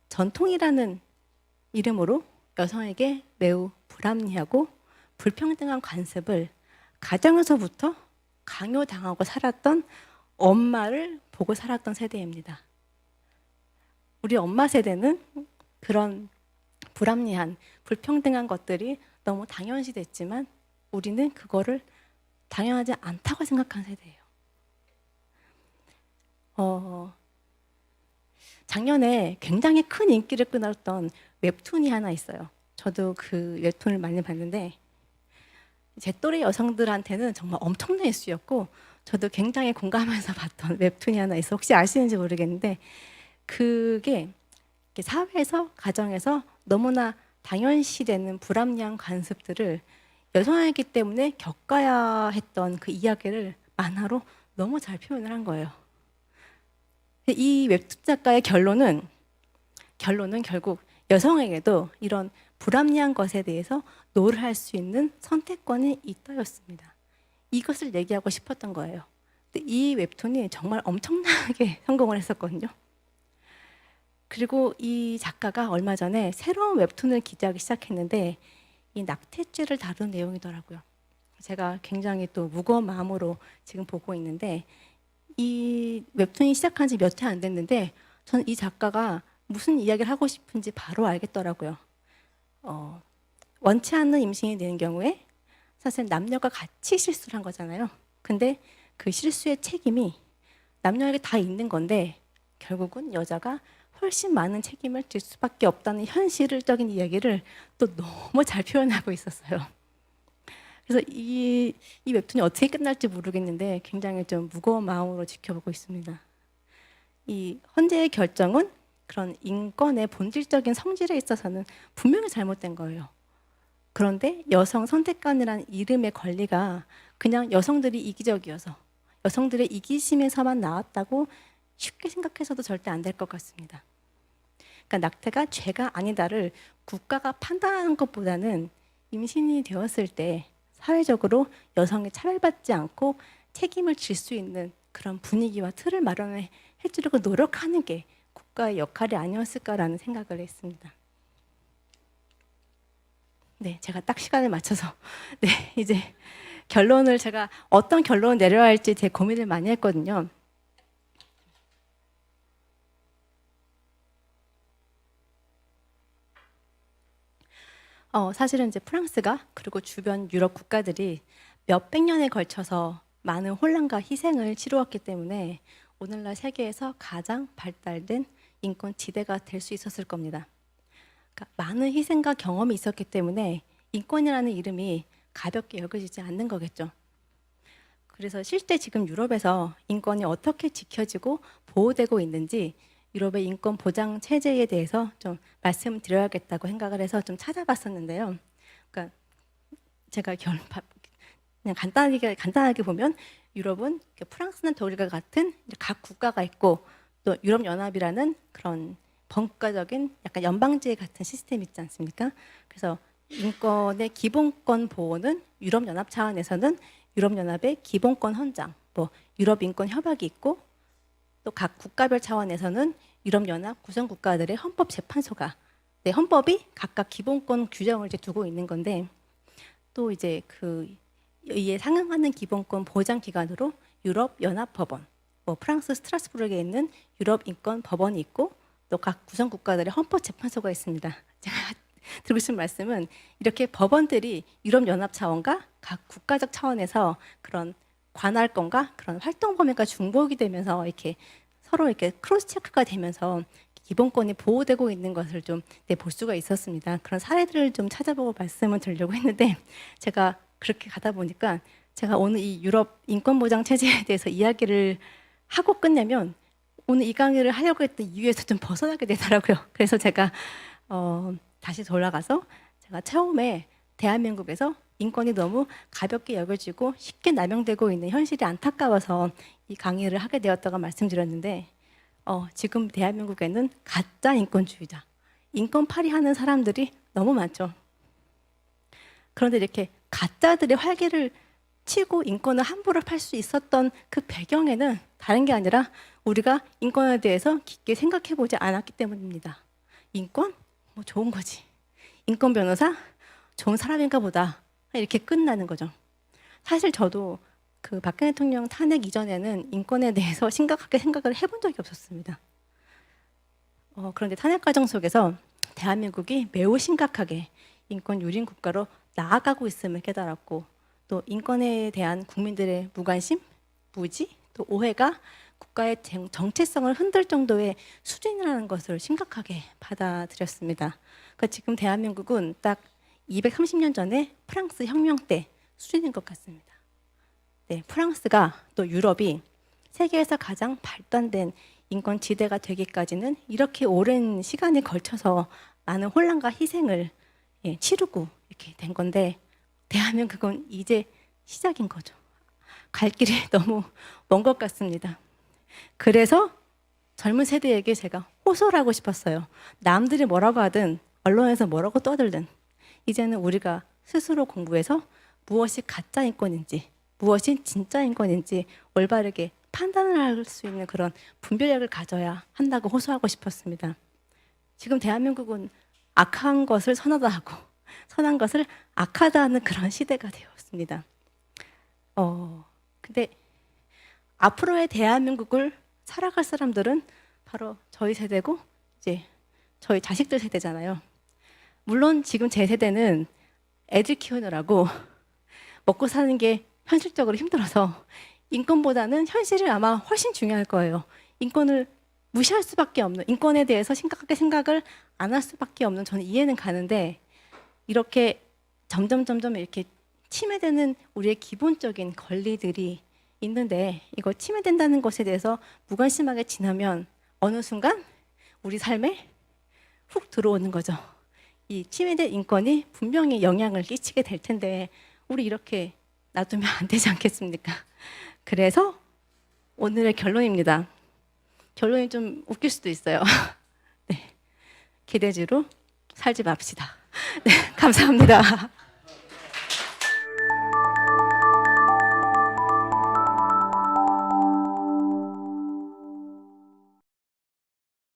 전통이라는 이름으로 여성에게 매우 불합리하고 불평등한 관습을 가정에서부터 강요당하고 살았던 엄마를 보고 살았던 세대입니다. 우리 엄마 세대는 그런 불합리한 불평등한 것들이 너무 당연시 됐지만 우리는 그거를 당연하지 않다고 생각한 세대예요. 작년에 굉장히 큰 인기를 끌었던 웹툰이 하나 있어요. 저도 그 웹툰을 많이 봤는데 제 또래 여성들한테는 정말 엄청난 이슈였고 저도 굉장히 공감해서 봤던 웹툰이 하나 있어요. 혹시 아시는지 모르겠는데 그게 사회에서 가정에서 너무나 당연시되는 불합리한 관습들을 여성이기 때문에 겪어야 했던 그 이야기를 만화로 너무 잘 표현을 한 거예요. 이 웹툰 작가의 결론은 결국 여성에게도 이런 불합리한 것에 대해서 노를 할 수 있는 선택권이 있다였습니다. 이것을 얘기하고 싶었던 거예요. 근데 이 웹툰이 정말 엄청나게 성공을 했었거든요. 그리고 이 작가가 얼마 전에 새로운 웹툰을 기재하기 시작했는데 이 낙태죄를 다룬 내용이더라고요. 제가 굉장히 또 무거운 마음으로 지금 보고 있는데 이 웹툰이 시작한 지 몇 해 안 됐는데 저는 이 작가가 무슨 이야기를 하고 싶은지 바로 알겠더라고요. 원치 않는 임신이 되는 경우에 사실 남녀가 같이 실수를 한 거잖아요. 근데 그 실수의 책임이 남녀에게 다 있는 건데 결국은 여자가 훨씬 많은 책임을 질 수밖에 없다는 현실적인 이야기를 또 너무 잘 표현하고 있었어요. 그래서 이 웹툰이 어떻게 끝날지 모르겠는데 굉장히 좀 무거운 마음으로 지켜보고 있습니다. 이 헌재의 결정은 그런 인권의 본질적인 성질에 있어서는 분명히 잘못된 거예요. 그런데 여성 선택권이라는 이름의 권리가 그냥 여성들이 이기적이어서 여성들의 이기심에서만 나왔다고 쉽게 생각해서도 절대 안 될 것 같습니다. 그러니까 낙태가 죄가 아니다를 국가가 판단하는 것보다는 임신이 되었을 때 사회적으로 여성이 차별받지 않고 책임을 질 수 있는 그런 분위기와 틀을 마련해 주려고 노력하는 게 국가의 역할이 아니었을까라는 생각을 했습니다. 네, 제가 딱 시간을 맞춰서 네, 이제 결론을 제가 어떤 결론을 내려야 할지 제 고민을 많이 했거든요. 사실은 이제 프랑스가 그리고 주변 유럽 국가들이 몇백 년에 걸쳐서 많은 혼란과 희생을 치루었기 때문에 오늘날 세계에서 가장 발달된 인권 지대가 될 수 있었을 겁니다. 그러니까 많은 희생과 경험이 있었기 때문에 인권이라는 이름이 가볍게 여겨지지 않는 거겠죠. 그래서 실제 지금 유럽에서 인권이 어떻게 지켜지고 보호되고 있는지 유럽의 인권 보장 체제에 대해서 좀 말씀드려야겠다고 생각을 해서 좀 찾아봤었는데요. 그러니까 제가 그냥 간단하게 보면 유럽은 프랑스나 독일과 같은 각 국가가 있고 또 유럽연합이라는 그런 번국가적인 약간 연방제 같은 시스템이 있지 않습니까? 그래서 인권의 기본권 보호는 유럽연합 차원에서는 유럽연합의 기본권 헌장, 뭐 유럽인권협약이 있고 또 각 국가별 차원에서는 유럽연합 구성국가들의 헌법재판소가 헌법이 각각 기본권 규정을 이제 두고 있는 건데 또 이제 그 이에 상응하는 기본권 보장 기관으로 유럽연합법원, 뭐 프랑스 스트라스부르크에 있는 유럽 인권 법원이 있고 또 각 구성 국가들의 헌법재판소가 있습니다. 제가 드리고 싶은 말씀은 이렇게 법원들이 유럽 연합 차원과 각 국가적 차원에서 그런 관할권과 그런 활동 범위가 중복이 되면서 이렇게 서로 이렇게 크로스 체크가 되면서 기본권이 보호되고 있는 것을 좀 볼 수가 있었습니다. 그런 사례들을 좀 찾아보고 말씀을 드리려고 했는데 제가 그렇게 가다 보니까 제가 오늘 이 유럽 인권보장 체제에 대해서 이야기를 하고 끝내면 오늘 이 강의를 하려고 했던 이유에서 좀 벗어나게 되더라고요. 그래서 제가 다시 돌아가서 제가 처음에 대한민국에서 인권이 너무 가볍게 여겨지고 쉽게 남용되고 있는 현실이 안타까워서 이 강의를 하게 되었다고 말씀드렸는데 지금 대한민국에는 가짜 인권주의자, 인권파리하는 사람들이 너무 많죠. 그런데 이렇게 가짜들의 활개를 치고 인권을 함부로 팔 수 있었던 그 배경에는 다른 게 아니라 우리가 인권에 대해서 깊게 생각해보지 않았기 때문입니다. 인권? 뭐 좋은 거지. 인권 변호사? 좋은 사람인가 보다. 이렇게 끝나는 거죠. 사실 저도 그 박근혜 대통령 탄핵 이전에는 인권에 대해서 심각하게 생각을 해본 적이 없었습니다. 그런데 탄핵 과정 속에서 대한민국이 매우 심각하게 인권 유린 국가로 나아가고 있음을 깨달았고 또 인권에 대한 국민들의 무관심, 무지, 또 오해가 국가의 정체성을 흔들 정도의 수준이라는 것을 심각하게 받아들였습니다. 그러니까 지금 대한민국은 딱 230년 전에 프랑스 혁명 때 수준인 것 같습니다. 네, 프랑스가 또 유럽이 세계에서 가장 발달된 인권 지대가 되기까지는 이렇게 오랜 시간에 걸쳐서 많은 혼란과 희생을 치르고 이렇게 된 건데 대한민국은 이제 시작인 거죠. 갈 길이 너무 먼 것 같습니다. 그래서 젊은 세대에게 제가 호소를 하고 싶었어요. 남들이 뭐라고 하든 언론에서 뭐라고 떠들든 이제는 우리가 스스로 공부해서 무엇이 가짜 인권인지 무엇이 진짜 인권인지 올바르게 판단을 할 수 있는 그런 분별력을 가져야 한다고 호소하고 싶었습니다. 지금 대한민국은 악한 것을 선하다 하고 선한 것을 악하다 하는 그런 시대가 되었습니다. 근데 앞으로의 대한민국을 살아갈 사람들은 바로 저희 세대고 이제 저희 자식들 세대잖아요. 물론 지금 제 세대는 애들 키우느라고 먹고 사는 게 현실적으로 힘들어서 인권보다는 현실이 아마 훨씬 중요할 거예요. 인권을 무시할 수밖에 없는, 인권에 대해서 심각하게 생각을 안 할 수밖에 없는 저는 이해는 가는데 이렇게 점점 이렇게 침해되는 우리의 기본적인 권리들이 있는데 이거 침해된다는 것에 대해서 무관심하게 지나면 어느 순간 우리 삶에 훅 들어오는 거죠. 이 침해된 인권이 분명히 영향을 끼치게 될 텐데 우리 이렇게 놔두면 안 되지 않겠습니까? 그래서 오늘의 결론입니다. 결론이 좀 웃길 수도 있어요. 네, 기대주로 살지 맙시다. 네, 감사합니다.